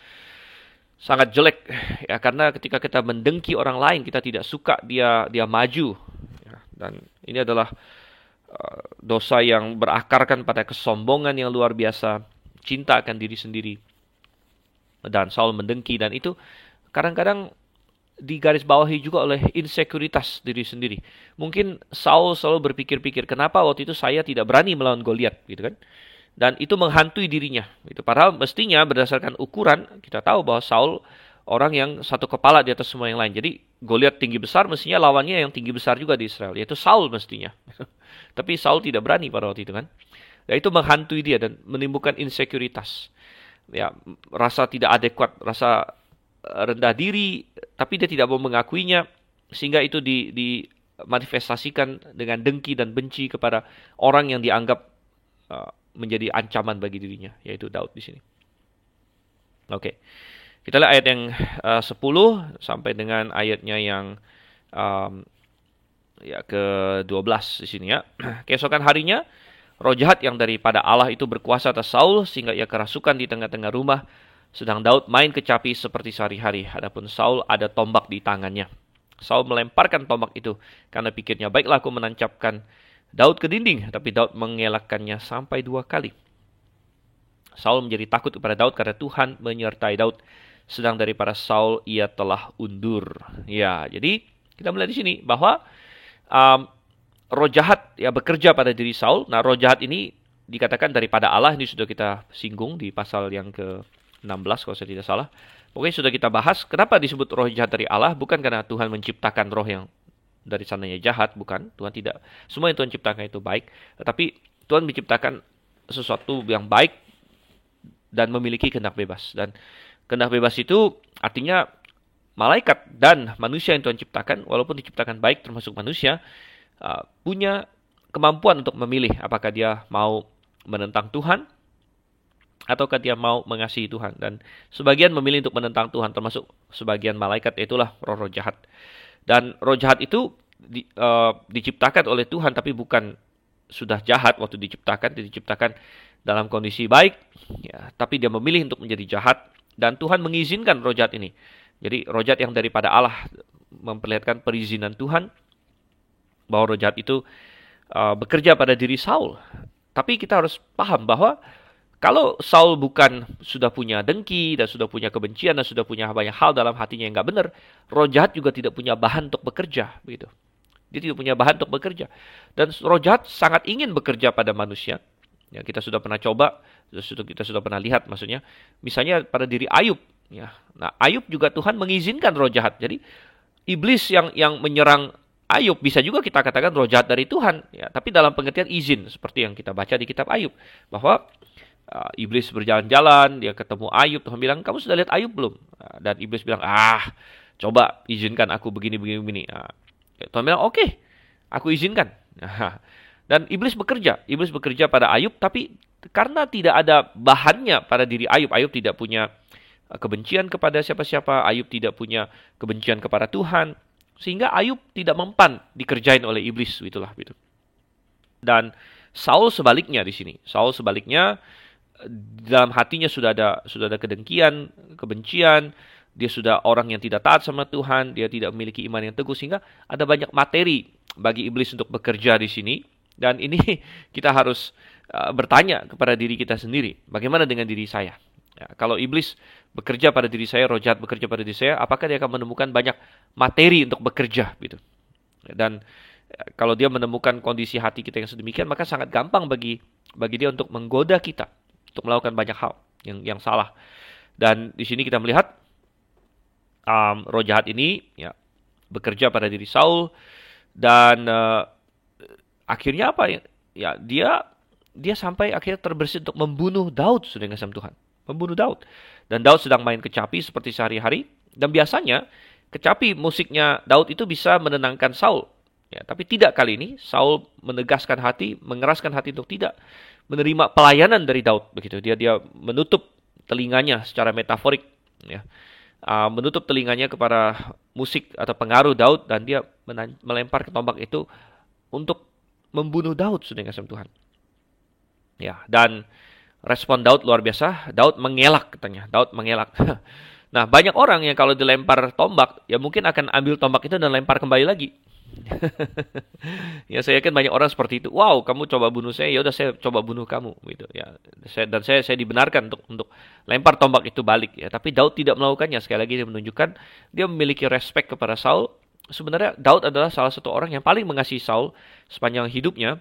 jelek ya, karena ketika kita mendengki orang lain, kita tidak suka dia maju ya, dan ini adalah dosa yang berakarkan pada kesombongan yang luar biasa, cinta akan diri sendiri. Dan Saul mendengki, dan itu kadang-kadang digarisbawahi juga oleh insekuritas diri sendiri. Mungkin Saul selalu berpikir-pikir, kenapa waktu itu saya tidak berani melawan Goliat, gitu kan? Dan itu menghantui dirinya. Gitu. Padahal mestinya berdasarkan ukuran, kita tahu bahwa Saul orang yang satu kepala di atas semua yang lain. Jadi Goliat tinggi besar, mestinya lawannya yang tinggi besar juga di Israel, yaitu Saul mestinya. Tapi Saul tidak berani pada waktu itu kan. Dan itu menghantui dia dan menimbulkan insekuritas. Ya, rasa tidak adekuat, rasa rendah diri, tapi dia tidak mau mengakuinya, sehingga itu dimanifestasikan dengan dengki dan benci kepada orang yang dianggap menjadi ancaman bagi dirinya, yaitu Daud di sini. Oke, kita lihat ayat yang 10 sampai dengan ayatnya yang ke-12 di sini ya. Keesokan harinya, roh jahat yang daripada Allah itu berkuasa atas Saul, sehingga ia kerasukan di tengah-tengah rumah. Sedang Daud main kecapi seperti sehari-hari. Adapun Saul ada tombak di tangannya. Saul melemparkan tombak itu karena pikirnya, baiklah aku menancapkan Daud ke dinding. Tapi Daud mengelakkannya sampai 2 kali. Saul menjadi takut kepada Daud karena Tuhan menyertai Daud. Sedang daripada Saul ia telah undur. Ya, jadi kita melihat di sini bahwa roh jahat ya bekerja pada diri Saul. Nah, roh jahat ini dikatakan daripada Allah. Ini sudah kita singgung di pasal yang ke-16 kalau saya tidak salah. Pokoknya sudah kita bahas kenapa disebut roh jahat dari Allah. Bukan karena Tuhan menciptakan roh yang dari sananya jahat, bukan. Tuhan tidak. Semua yang Tuhan ciptakan itu baik. Tetapi Tuhan menciptakan sesuatu yang baik dan memiliki kehendak bebas. Dan kehendak bebas itu artinya malaikat dan manusia yang Tuhan ciptakan, walaupun diciptakan baik termasuk manusia, punya kemampuan untuk memilih apakah dia mau menentang Tuhan ataukah dia mau mengasihi Tuhan. Dan sebagian memilih untuk menentang Tuhan, termasuk sebagian malaikat, itulah roh-roh jahat. Dan roh jahat itu diciptakan oleh Tuhan, tapi bukan sudah jahat waktu diciptakan dalam kondisi baik, ya, tapi dia memilih untuk menjadi jahat, dan Tuhan mengizinkan roh jahat ini. Jadi roh jahat yang daripada Allah memperlihatkan perizinan Tuhan bahwa roh jahat itu bekerja pada diri Saul. Tapi kita harus paham bahwa kalau Saul bukan sudah punya dengki dan sudah punya kebencian dan sudah punya banyak hal dalam hatinya yang nggak benar, roh jahat juga tidak punya bahan untuk bekerja, begitu. Dia tidak punya bahan untuk bekerja. Dan roh jahat sangat ingin bekerja pada manusia. Ya, kita sudah pernah coba, kita sudah pernah lihat maksudnya. Misalnya pada diri Ayub. Ya. Nah, Ayub juga Tuhan mengizinkan roh jahat. Jadi, iblis yang menyerang Ayub bisa juga kita katakan roh jahat dari Tuhan. Ya, tapi dalam pengertian izin, seperti yang kita baca di kitab Ayub. Bahwa iblis berjalan-jalan, dia ketemu Ayub, Tuhan bilang, kamu sudah lihat Ayub belum? Dan iblis bilang, coba izinkan aku begini. Tuhan bilang, oke, aku izinkan. Dan iblis bekerja pada Ayub, tapi karena tidak ada bahannya pada diri Ayub, Ayub tidak punya kebencian kepada siapa-siapa, Ayub tidak punya kebencian kepada Tuhan, sehingga Ayub tidak mempan dikerjain oleh iblis, itulah gitu. Dan Saul sebaliknya di sini, dalam hatinya sudah ada kedengkian, kebencian, dia sudah orang yang tidak taat sama Tuhan, dia tidak memiliki iman yang teguh, sehingga ada banyak materi bagi iblis untuk bekerja di sini. Dan ini kita harus bertanya kepada diri kita sendiri, bagaimana dengan diri saya? Ya, kalau iblis bekerja pada diri saya, roh jahat bekerja pada diri saya, apakah dia akan menemukan banyak materi untuk bekerja gitu? Dan kalau dia menemukan kondisi hati kita yang sedemikian, maka sangat gampang bagi dia untuk menggoda kita untuk melakukan banyak hal yang salah. Dan di sini kita melihat roh jahat ini ya bekerja pada diri Saul, dan akhirnya apa ya, dia sampai akhirnya terbersih untuk membunuh Daud, sudah ngasih Tuhan, membunuh Daud. Dan Daud sedang main kecapi seperti sehari-hari, dan biasanya kecapi musiknya Daud itu bisa menenangkan Saul. Ya, tapi tidak kali ini. Saul menegaskan hati, mengeraskan hati untuk tidak menerima pelayanan dari Daud. Begitu, dia menutup telinganya secara metaforik, ya. Menutup telinganya kepada musik atau pengaruh Daud, dan dia melempar ke tombak itu untuk membunuh Daud, sudah kasih Tuhan. Ya, dan respon Daud luar biasa. Daud mengelak, katanya. Daud mengelak. Nah, banyak orang yang kalau dilempar tombak, ya mungkin akan ambil tombak itu dan lempar kembali lagi. Ya, saya yakin banyak orang seperti itu. Wow, kamu coba bunuh saya, ya udah saya coba bunuh kamu, gitu ya. Saya dibenarkan untuk lempar tombak itu balik, ya. Tapi Daud tidak melakukannya. Sekali lagi dia menunjukkan dia memiliki respek kepada Saul. Sebenarnya Daud adalah salah satu orang yang paling mengasihi Saul sepanjang hidupnya,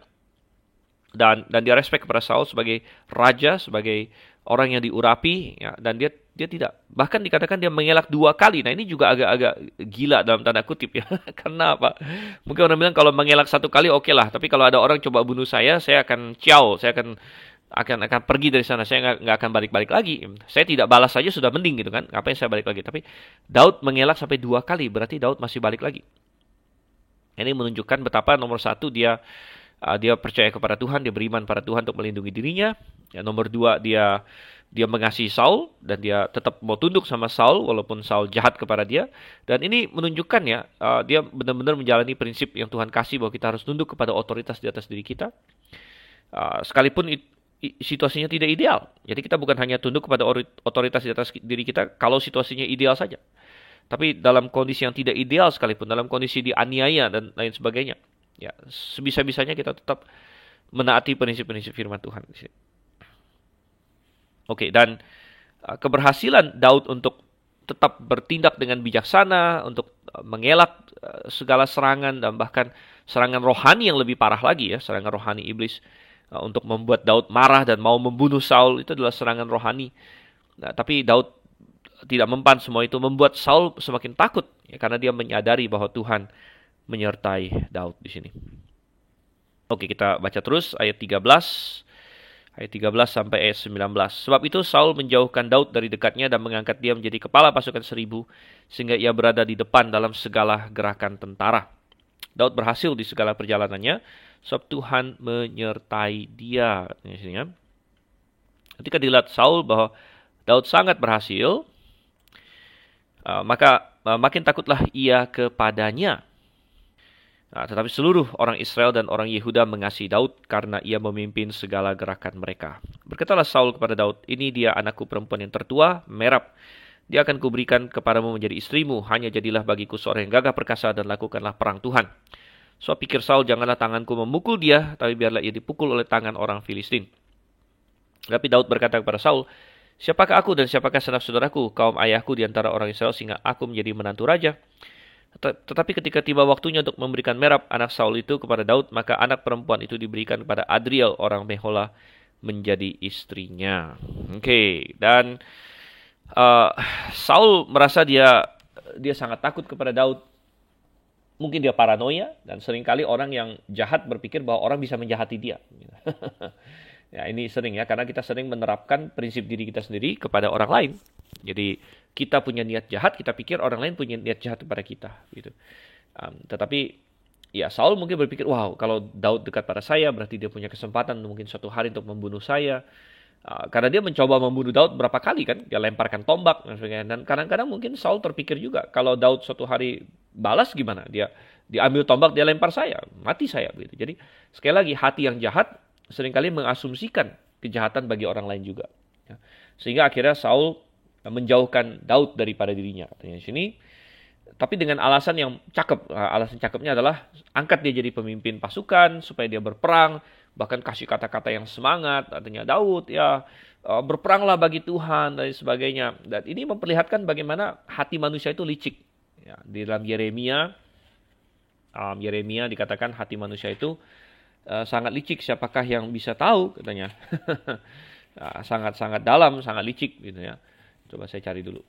dan dia respek kepada Saul sebagai raja, sebagai orang yang diurapi, ya. Dan dia tidak, bahkan dikatakan dia mengelak 2 kali. Nah, ini juga agak gila dalam tanda kutip, ya. Karena apa? Mungkin orang bilang kalau mengelak 1 kali oke lah, tapi kalau ada orang coba bunuh saya akan saya akan pergi dari sana, saya nggak akan balik lagi. Saya tidak balas saja sudah mending, gitu kan? Ngapain saya balik lagi? Tapi Daud mengelak sampai 2 kali, berarti Daud masih balik lagi. Ini menunjukkan betapa nomor 1 dia percaya kepada Tuhan, dia beriman pada Tuhan untuk melindungi dirinya. Ya, nomor 2 dia mengasihi Saul, dan dia tetap mau tunduk sama Saul walaupun Saul jahat kepada dia. Dan ini menunjukkan ya, dia benar-benar menjalani prinsip yang Tuhan kasih bahwa kita harus tunduk kepada otoritas di atas diri kita, sekalipun situasinya tidak ideal. Jadi kita bukan hanya tunduk kepada otoritas di atas diri kita kalau situasinya ideal saja, tapi dalam kondisi yang tidak ideal sekalipun, dalam kondisi dianiaya dan lain sebagainya, ya sebisa-bisanya kita tetap menaati prinsip-prinsip firman Tuhan. Oke, dan keberhasilan Daud untuk tetap bertindak dengan bijaksana, untuk mengelak segala serangan, dan bahkan serangan rohani yang lebih parah lagi, ya, serangan rohani iblis untuk membuat Daud marah dan mau membunuh Saul, itu adalah serangan rohani. Nah, tapi Daud tidak mempan semua itu, membuat Saul semakin takut, ya, karena dia menyadari bahwa Tuhan menyertai Daud di sini. Oke, kita baca terus ayat 13 sampai ayat 19. Sebab itu Saul menjauhkan Daud dari dekatnya dan mengangkat dia menjadi kepala pasukan 1000, sehingga ia berada di depan dalam segala gerakan tentara. Daud berhasil di segala perjalanannya, sebab Tuhan menyertai dia. Ketika dilihat Saul bahwa Daud sangat berhasil, maka makin takutlah ia kepadanya. Tetapi seluruh orang Israel dan orang Yehuda mengasihi Daud karena ia memimpin segala gerakan mereka. Berkatalah Saul kepada Daud, ini dia anakku perempuan yang tertua, Merab. Dia akan kuberikan kepadamu menjadi istrimu, hanya jadilah bagiku seorang yang gagah perkasa dan lakukanlah perang Tuhan. So pikir Saul, janganlah tanganku memukul dia, tapi biarlah ia dipukul oleh tangan orang Filistin. Tapi Daud berkata kepada Saul, siapakah aku dan siapakah saudara-saudaraku, kaum ayahku di antara orang Israel, sehingga aku menjadi menantu raja? Tetapi ketika tiba waktunya untuk memberikan Merab anak Saul itu kepada Daud, maka anak perempuan itu diberikan kepada Adriel orang Mehola menjadi istrinya. Dan Saul merasa dia sangat takut kepada Daud. Mungkin dia paranoia, dan seringkali orang yang jahat berpikir bahwa orang bisa menjahati dia. Ya, ini sering ya, karena kita sering menerapkan prinsip diri kita sendiri kepada orang lain. Jadi kita punya niat jahat, kita pikir orang lain punya niat jahat kepada kita, gitu. Tetapi ya Saul mungkin berpikir, wow, kalau Daud dekat pada saya, berarti dia punya kesempatan mungkin suatu hari untuk membunuh saya. Karena dia mencoba membunuh Daud berapa kali kan, dia lemparkan tombak dan sebagainya. Dan kadang-kadang mungkin Saul terpikir juga, kalau Daud suatu hari balas gimana? Dia ambil tombak, dia lempar saya, mati saya, gitu. Jadi sekali lagi, hati yang jahat seringkali mengasumsikan kejahatan bagi orang lain juga. Ya. Sehingga akhirnya Saul menjauhkan Daud daripada dirinya, katanya di sini. Tapi dengan alasan yang cakep. Alasan cakepnya adalah angkat dia jadi pemimpin pasukan supaya dia berperang, bahkan kasih kata-kata yang semangat. Artinya Daud ya berperanglah bagi Tuhan dan sebagainya. Dan ini memperlihatkan bagaimana hati manusia itu licik. Ya, di dalam Yeremia dikatakan hati manusia itu sangat licik. Siapakah yang bisa tahu, katanya. Sangat-sangat dalam, sangat licik, gitu ya. Coba saya cari dulu.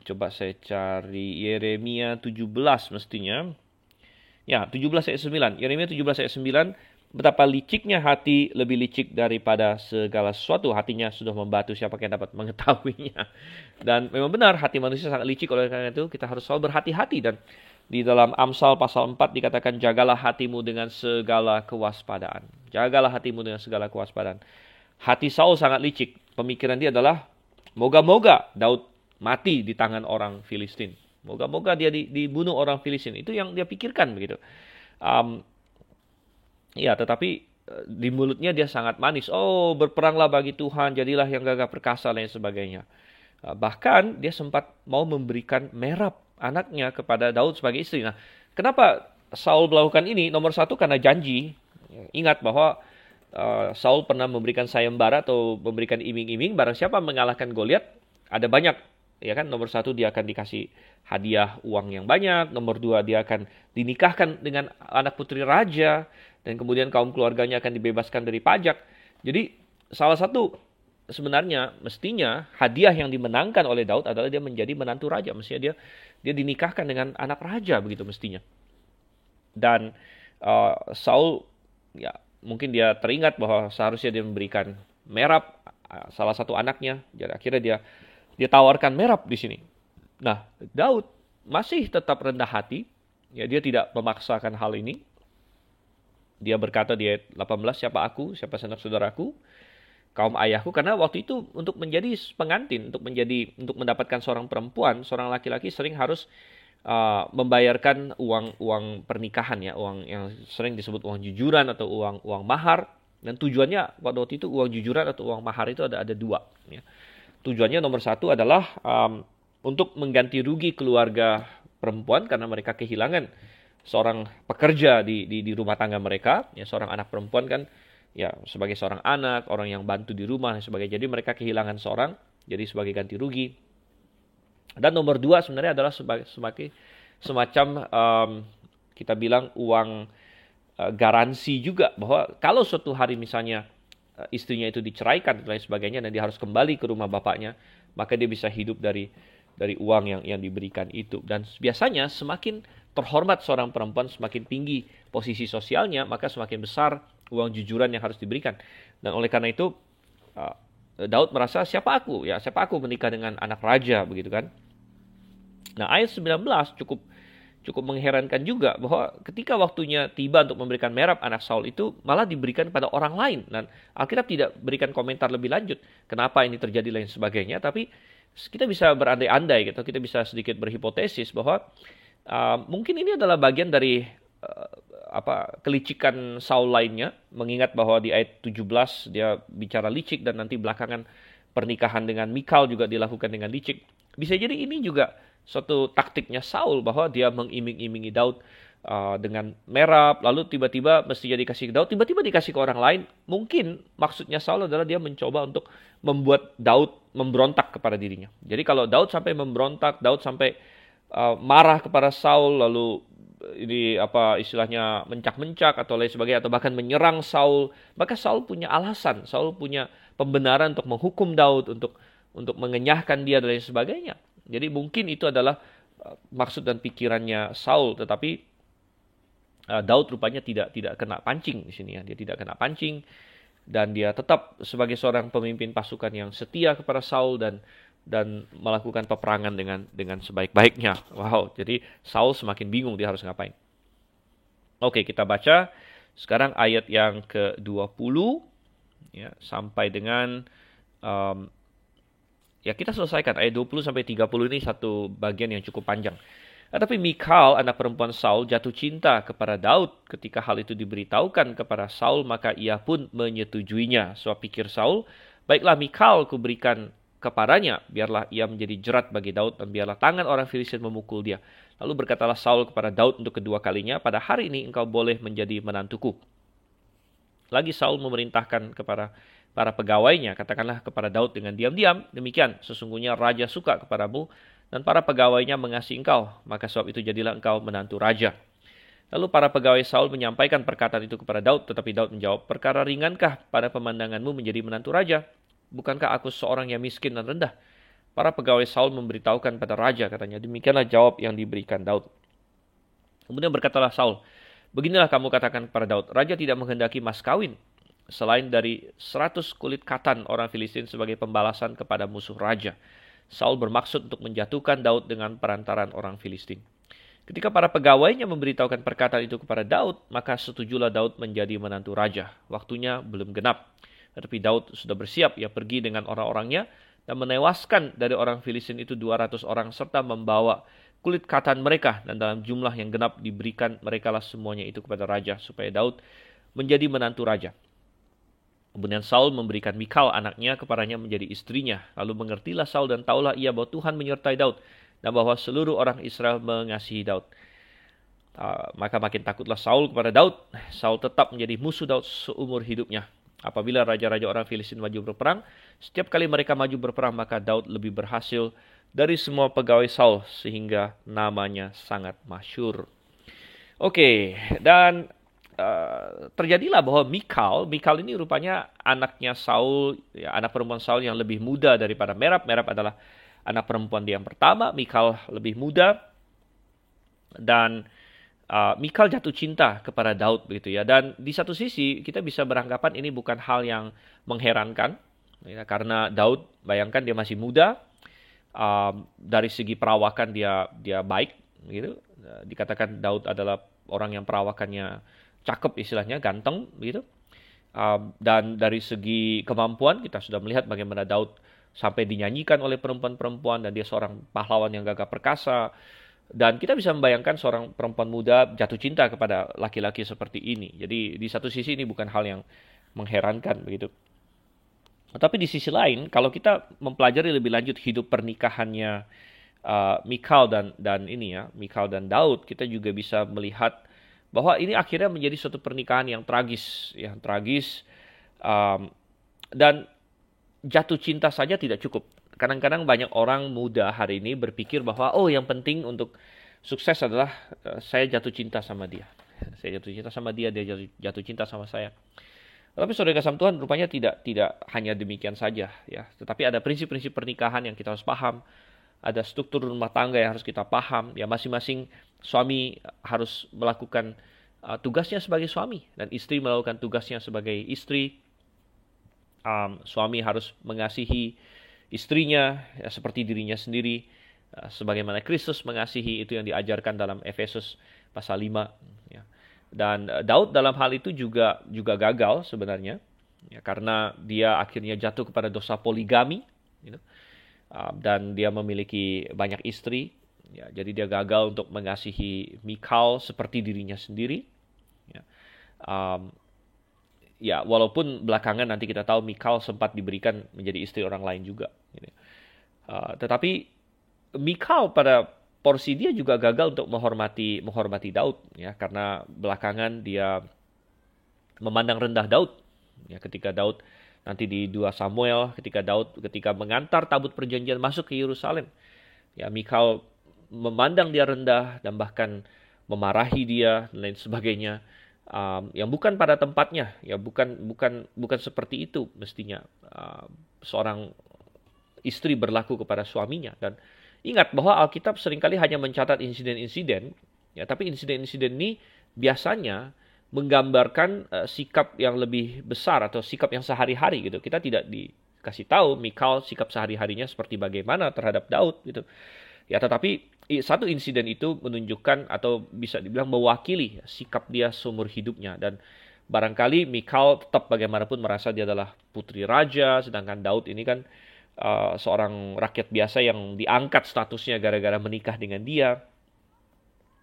Coba saya cari Yeremia 17 mestinya. Ya, 17 ayat 9. Yeremia 17 ayat 9. Betapa liciknya hati, lebih licik daripada segala sesuatu. Hatinya sudah membatu, siapa yang dapat mengetahuinya. Dan memang benar, hati manusia sangat licik. Oleh karena itu, kita harus selalu berhati-hati. Dan di dalam Amsal pasal 4 dikatakan, jagalah hatimu dengan segala kewaspadaan. Jagalah hatimu dengan segala kewaspadaan. Hati Saul sangat licik. Pemikiran dia adalah, moga-moga Daud mati di tangan orang Filistin. Moga-moga dia dibunuh orang Filistin. Itu yang dia pikirkan begitu. Ya, tetapi di mulutnya dia sangat manis. Oh, berperanglah bagi Tuhan, jadilah yang gagah perkasa dan sebagainya. Bahkan dia sempat mau memberikan Merab anaknya kepada Daud sebagai istri. Nah, kenapa Saul melakukan ini? Nomor satu, karena janji. Ingat bahwa Saul pernah memberikan sayembara atau memberikan iming-iming, barang siapa mengalahkan Goliat, ada banyak, ya kan? Nomor satu, dia akan dikasih hadiah uang yang banyak. Nomor dua, dia akan dinikahkan dengan anak putri raja, dan kemudian kaum keluarganya akan dibebaskan dari pajak. Jadi salah satu sebenarnya mestinya hadiah yang dimenangkan oleh Daud adalah dia menjadi menantu raja. Mestinya dia dinikahkan dengan anak raja, begitu mestinya. Dan Saul ya mungkin dia teringat bahwa seharusnya dia memberikan Merab, salah satu anaknya. Jadi akhirnya dia tawarkan Merab di sini. Nah, Daud masih tetap rendah hati. Ya, dia tidak memaksakan hal ini. Dia berkata di ayat 18, siapa aku, siapa sanak saudaraku, kaum ayahku. Karena waktu itu untuk menjadi pengantin, untuk mendapatkan seorang perempuan, seorang laki-laki sering harus membayarkan uang pernikahan, ya, uang yang sering disebut uang jujuran atau uang mahar. Dan tujuannya pada waktu itu uang jujuran atau uang mahar itu ada dua. Ya. Tujuannya nomor satu adalah untuk mengganti rugi keluarga perempuan karena mereka kehilangan seorang pekerja di rumah tangga mereka. Ya, seorang anak perempuan kan ya sebagai seorang anak, orang yang bantu di rumah dan sebagainya. Jadi mereka kehilangan seorang, jadi sebagai ganti rugi. Dan nomor dua sebenarnya adalah semacam kita bilang uang garansi juga, bahwa kalau suatu hari misalnya istrinya itu diceraikan dan lain sebagainya dan dia harus kembali ke rumah bapaknya, maka dia bisa hidup dari uang yang diberikan itu. Dan biasanya semakin terhormat seorang perempuan, semakin tinggi posisi sosialnya, maka semakin besar uang jujuran yang harus diberikan. Dan oleh karena itu Daud merasa siapa aku menikah dengan anak raja, begitu kan. Nah, ayat 19 cukup mengherankan juga, bahwa ketika waktunya tiba untuk memberikan Merab anak Saul itu malah diberikan pada orang lain. Dan Alkitab tidak berikan komentar lebih lanjut kenapa ini terjadi lain sebagainya, tapi kita bisa berandai-andai gitu, kita bisa sedikit berhipotesis bahwa Mungkin ini adalah bagian dari kelicikan Saul lainnya, mengingat bahwa di ayat 17 dia bicara licik dan nanti belakangan pernikahan dengan Mikal juga dilakukan dengan licik. Bisa jadi ini juga suatu taktiknya Saul bahwa dia mengiming-imingi Daud dengan merab, lalu tiba-tiba mestinya dikasih ke Daud, tiba-tiba dikasih ke orang lain. Mungkin maksudnya Saul adalah dia mencoba untuk membuat Daud memberontak kepada dirinya. Jadi kalau Daud sampai memberontak, Daud sampai marah kepada Saul, lalu ini istilahnya mencak-mencak atau lain sebagainya, atau bahkan menyerang Saul, maka Saul punya alasan, Saul punya pembenaran untuk menghukum Daud, untuk mengenyahkan dia dan lain sebagainya. Jadi mungkin itu adalah maksud dan pikirannya Saul, tetapi Daud rupanya tidak kena pancing di sini ya. Dia tidak kena pancing dan dia tetap sebagai seorang pemimpin pasukan yang setia kepada Saul dan melakukan peperangan dengan sebaik-baiknya. Wow, jadi Saul semakin bingung dia harus ngapain. Oke, kita baca sekarang ayat yang ke-20 ya sampai dengan kita selesaikan ayat 20 sampai 30 ini satu bagian yang cukup panjang. Tetapi Mikal, anak perempuan Saul, jatuh cinta kepada Daud. Ketika hal itu diberitahukan kepada Saul, maka ia pun menyetujuinya. Sebab pikir Saul, baiklah Mikal kuberikan kepadanya, biarlah ia menjadi jerat bagi Daud, dan biarlah tangan orang Filistin memukul dia. Lalu berkatalah Saul kepada Daud untuk kedua kalinya, pada hari ini engkau boleh menjadi menantuku. Lagi Saul memerintahkan kepada para pegawainya, katakanlah kepada Daud dengan diam-diam, demikian, sesungguhnya raja suka kepadamu, dan para pegawainya mengasihi engkau, maka sebab itu jadilah engkau menantu raja. Lalu para pegawai Saul menyampaikan perkataan itu kepada Daud, tetapi Daud menjawab, perkara ringankah pada pemandanganmu menjadi menantu raja? Bukankah aku seorang yang miskin dan rendah? Para pegawai Saul memberitahukan pada raja, katanya, demikianlah jawab yang diberikan Daud. Kemudian berkatalah Saul, beginilah kamu katakan kepada Daud, raja tidak menghendaki mas kawin, selain dari 100 kulit katan orang Filistin sebagai pembalasan kepada musuh raja. Saul bermaksud untuk menjatuhkan Daud dengan perantaran orang Filistin. Ketika para pegawainya memberitahukan perkataan itu kepada Daud, maka setujulah Daud menjadi menantu raja. Waktunya belum genap. Tetapi Daud sudah bersiap, ia pergi dengan orang-orangnya dan menewaskan dari orang Filistin itu 200 orang serta membawa kulit katan mereka, dan dalam jumlah yang genap diberikan merekalah semuanya itu kepada raja supaya Daud menjadi menantu raja. Kemudian Saul memberikan Mikal anaknya kepadanya menjadi istrinya. Lalu mengertilah Saul dan taulah ia bahwa Tuhan menyertai Daud dan bahwa seluruh orang Israel mengasihi Daud. Maka makin takutlah Saul kepada Daud. Saul tetap menjadi musuh Daud seumur hidupnya. Apabila raja-raja orang Filistin maju berperang, setiap kali mereka maju berperang maka Daud lebih berhasil dari semua pegawai Saul sehingga namanya sangat masyhur. Oke, dan terjadilah bahwa Mikal ini rupanya anaknya Saul, ya, anak perempuan Saul yang lebih muda daripada Merab. Merab adalah anak perempuan dia yang pertama, Mikal lebih muda, dan Mikal jatuh cinta kepada Daud begitu ya. Dan di satu sisi kita bisa beranggapan ini bukan hal yang mengherankan, ya, karena Daud, bayangkan dia masih muda, dari segi perawakan dia baik, gitu. Dikatakan Daud adalah orang yang perawakannya cakep istilahnya, ganteng begitu. Dan dari segi kemampuan kita sudah melihat bagaimana Daud sampai dinyanyikan oleh perempuan-perempuan dan dia seorang pahlawan yang gagah perkasa. Dan kita bisa membayangkan seorang perempuan muda jatuh cinta kepada laki-laki seperti ini. Jadi di satu sisi ini bukan hal yang mengherankan begitu. Tapi di sisi lain kalau kita mempelajari lebih lanjut hidup pernikahannya Mikal Mikal dan Daud, kita juga bisa melihat bahwa ini akhirnya menjadi suatu pernikahan yang tragis, dan jatuh cinta saja tidak cukup. Kadang-kadang banyak orang muda hari ini berpikir bahwa yang penting untuk sukses adalah saya jatuh cinta sama dia. Saya jatuh cinta sama dia, dia jatuh cinta sama saya. Tapi saudara kasih Tuhan rupanya tidak hanya demikian saja ya. Tetapi ada prinsip-prinsip pernikahan yang kita harus paham. Ada struktur rumah tangga yang harus kita paham. Ya, masing-masing suami harus melakukan tugasnya sebagai suami dan istri melakukan tugasnya sebagai istri. Suami harus mengasihi istrinya ya, seperti dirinya sendiri, sebagaimana Kristus mengasihi, itu yang diajarkan dalam Efesus pasal 5 ya. Dan Daud dalam hal itu juga gagal sebenarnya ya, karena dia akhirnya jatuh kepada dosa poligami gitu. Dan dia memiliki banyak istri Ya, jadi dia gagal untuk mengasihi Mikal seperti dirinya sendiri. Ya, um, ya walaupun belakangan nanti kita tahu Mikal sempat diberikan menjadi istri orang lain juga. Gitu. Tetapi Mikal pada porsi dia juga gagal untuk menghormati Daud, ya, karena belakangan dia memandang rendah Daud. Ya, ketika Daud nanti di 2 Samuel, ketika mengantar tabut perjanjian masuk ke Yerusalem, ya Mikal memandang dia rendah dan bahkan memarahi dia dan lain sebagainya, yang bukan pada tempatnya, ya bukan seperti itu mestinya seorang istri berlaku kepada suaminya. Dan ingat bahwa Alkitab seringkali hanya mencatat insiden-insiden, ya, tapi insiden-insiden ini biasanya menggambarkan sikap yang lebih besar atau sikap yang sehari-hari gitu. Kita tidak dikasih tahu Mikal sikap sehari-harinya seperti bagaimana terhadap Daud gitu. Ya, tetapi satu insiden itu menunjukkan atau bisa dibilang mewakili sikap dia seumur hidupnya. Dan barangkali Mikal tetap bagaimanapun merasa dia adalah putri raja, sedangkan Daud ini kan seorang rakyat biasa yang diangkat statusnya gara-gara menikah dengan dia.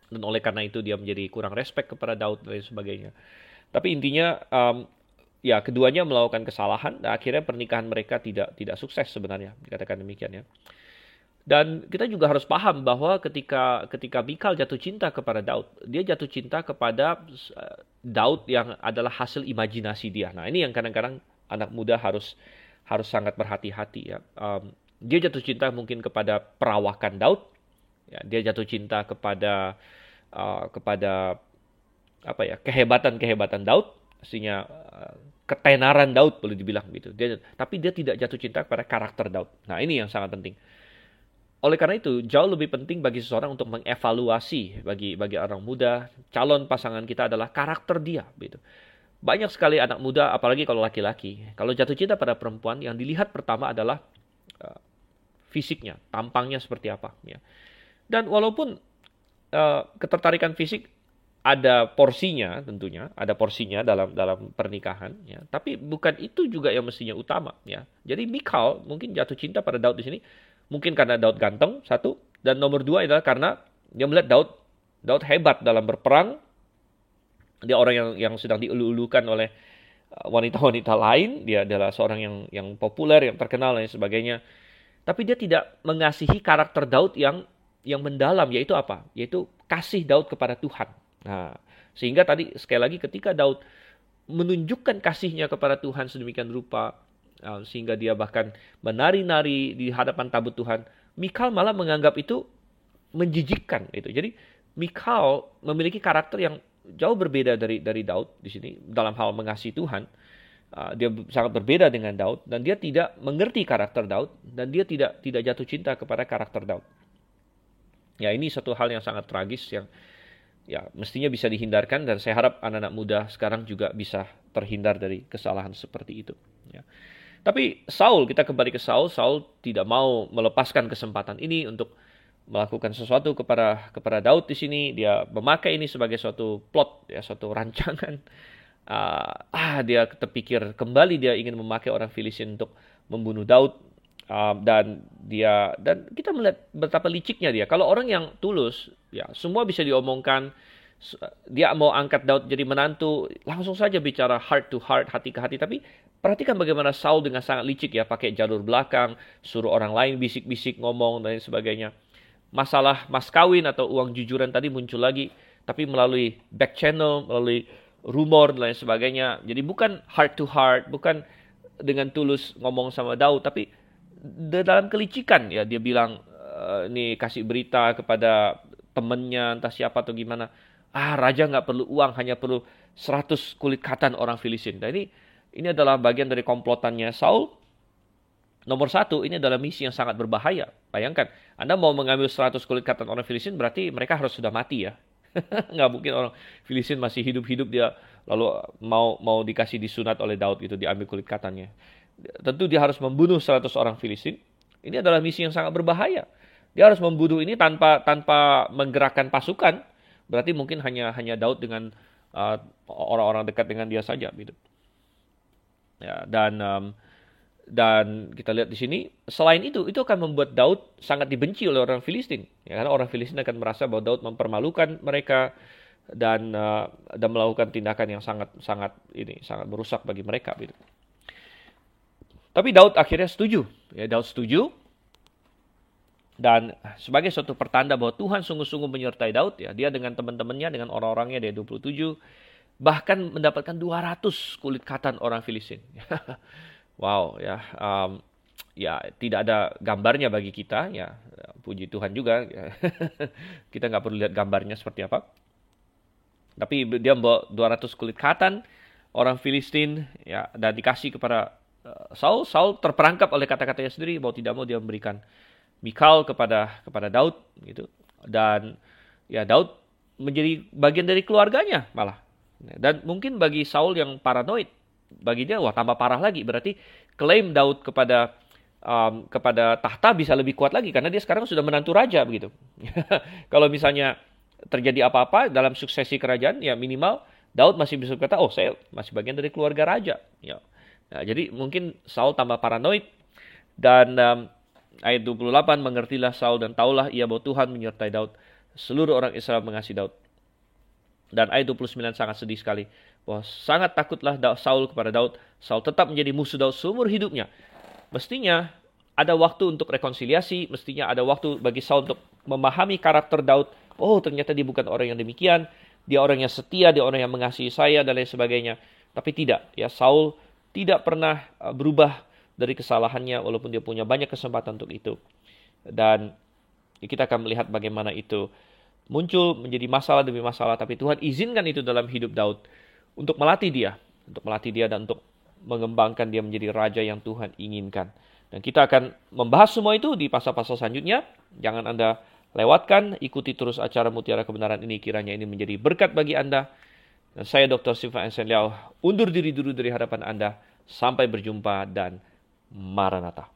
Dan oleh karena itu dia menjadi kurang respect kepada Daud dan lain sebagainya. Tapi intinya ya keduanya melakukan kesalahan dan akhirnya pernikahan mereka tidak sukses sebenarnya, dikatakan demikian ya. Dan kita juga harus paham bahwa ketika Mikal jatuh cinta kepada Daud, dia jatuh cinta kepada Daud yang adalah hasil imajinasi dia. Nah, ini yang kadang-kadang anak muda harus sangat berhati-hati ya. Dia jatuh cinta mungkin kepada perawakan Daud. Ya, dia jatuh cinta kepada apa ya, kehebatan Daud, artinya ketenaran Daud boleh dibilang gitu. Tapi dia tidak jatuh cinta kepada karakter Daud. Nah, ini yang sangat penting. Oleh karena itu, jauh lebih penting bagi seseorang untuk mengevaluasi bagi orang muda, calon pasangan kita adalah karakter dia gitu. Banyak sekali anak muda, apalagi kalau laki-laki, kalau jatuh cinta pada perempuan, yang dilihat pertama adalah fisiknya, tampangnya seperti apa ya. Dan walaupun ketertarikan fisik ada porsinya, tentunya ada porsinya dalam pernikahan, ya. Tapi bukan itu juga yang mestinya utama, ya. Jadi Mikal mungkin jatuh cinta pada Daud di sini, mungkin karena Daud ganteng satu, dan nomor 2 adalah karena dia melihat Daud hebat dalam berperang. Dia orang yang sedang diulu-ulukan oleh wanita-wanita lain. Dia adalah seorang yang populer, yang terkenal dan sebagainya. Tapi dia tidak mengasihi karakter Daud yang mendalam, yaitu apa? Yaitu kasih Daud kepada Tuhan. Nah, sehingga tadi sekali lagi ketika Daud menunjukkan kasihnya kepada Tuhan sedemikian rupa, sehingga dia bahkan menari-nari di hadapan tabut Tuhan, Mikal malah menganggap itu menjijikkan itu. Jadi Mikal memiliki karakter yang jauh berbeda dari Daud di sini dalam hal mengasihi Tuhan. Dia sangat berbeda dengan Daud dan dia tidak mengerti karakter Daud dan dia tidak jatuh cinta kepada karakter Daud. Ya, ini satu hal yang sangat tragis yang ya mestinya bisa dihindarkan, dan saya harap anak-anak muda sekarang juga bisa terhindar dari kesalahan seperti itu. Ya. Tapi Saul, kita kembali ke Saul. Saul tidak mau melepaskan kesempatan ini untuk melakukan sesuatu kepada Daud di sini. Dia memakai ini sebagai suatu plot, ya, suatu rancangan. Dia terpikir kembali dia ingin memakai orang Filistin untuk membunuh Daud. Dan kita melihat betapa liciknya dia. Kalau orang yang tulus, ya semua bisa diomongkan. Dia mau angkat Daud jadi menantu, langsung saja bicara heart to heart, hati ke hati. Tapi perhatikan bagaimana Saul dengan sangat licik ya, pakai jalur belakang, suruh orang lain bisik-bisik ngomong dan sebagainya. Masalah mas kawin atau uang jujuran tadi muncul lagi, tapi melalui back channel, melalui rumor dan lain sebagainya. Jadi bukan heart to heart, bukan dengan tulus ngomong sama Daud, tapi dalam kelicikan ya, dia bilang ini kasih berita kepada temennya entah siapa atau gimana. Raja nggak perlu uang, hanya perlu 100 kulit katan orang Filistin. Nah, ini adalah bagian dari komplotannya Saul. Nomor 1, ini adalah misi yang sangat berbahaya. Bayangkan, Anda mau mengambil 100 kulit katan orang Filistin, berarti mereka harus sudah mati ya. Nggak mungkin orang Filistin masih hidup-hidup dia lalu mau dikasih disunat oleh Daud gitu, diambil kulit katannya. Tentu dia harus membunuh 100 orang Filistin. Ini adalah misi yang sangat berbahaya. Dia harus membunuh ini tanpa menggerakkan pasukan. Berarti mungkin hanya Daud dengan orang-orang dekat dengan dia saja gitu. Ya, dan Dan kita lihat di sini, selain itu akan membuat Daud sangat dibenci oleh orang Filistin. Ya, karena orang Filistin akan merasa bahwa Daud mempermalukan mereka dan melakukan tindakan yang sangat merusak bagi mereka. Gitu. Tapi Daud akhirnya setuju. Ya, Daud setuju. Dan sebagai suatu pertanda bahwa Tuhan sungguh-sungguh menyertai Daud, ya, dia dengan teman-temannya, dengan orang-orangnya, dia 27, bahkan mendapatkan 200 kulit katan orang Filistin. Wow, ya, ya tidak ada gambarnya bagi kita, ya, puji Tuhan juga, ya. Kita nggak perlu lihat gambarnya seperti apa. Tapi dia membawa 200 kulit katan orang Filistin, ya, dan dikasih kepada Saul. Saul terperangkap oleh kata-katanya sendiri, bahwa tidak mau dia memberikan Mikal kepada Daud, gitu. Dan ya Daud menjadi bagian dari keluarganya malah. Dan mungkin bagi Saul yang paranoid, bagi dia wah tambah parah lagi, berarti klaim Daud kepada tahta bisa lebih kuat lagi karena dia sekarang sudah menantu raja begitu. Kalau misalnya terjadi apa-apa dalam suksesi kerajaan, ya minimal Daud masih bisa berkata, oh saya masih bagian dari keluarga raja. Ya. Nah, jadi mungkin Saul tambah paranoid. Dan ayat 28, mengertilah Saul dan taulah ia bahwa Tuhan menyertai Daud. Seluruh orang Israel mengasihi Daud. Dan ayat 29 sangat sedih sekali. Bahwa sangat takutlah Saul kepada Daud. Saul tetap menjadi musuh Daud seumur hidupnya. Mestinya ada waktu untuk rekonsiliasi. Mestinya ada waktu bagi Saul untuk memahami karakter Daud. Oh, ternyata dia bukan orang yang demikian. Dia orang yang setia, dia orang yang mengasihi saya, dan lain sebagainya. Tapi tidak. Ya, Saul tidak pernah berubah dari kesalahannya, walaupun dia punya banyak kesempatan untuk itu. Dan kita akan melihat bagaimana itu muncul menjadi masalah demi masalah. Tapi Tuhan izinkan itu dalam hidup Daud. Untuk melatih dia. Dan untuk mengembangkan dia menjadi raja yang Tuhan inginkan. Dan kita akan membahas semua itu di pasal-pasal selanjutnya. Jangan Anda lewatkan, ikuti terus acara Mutiara Kebenaran ini, kiranya ini menjadi berkat bagi Anda. Dan saya Dr. Siva Ensen Liao undur diri dulu dari hadapan Anda. Sampai berjumpa dan Maranatha.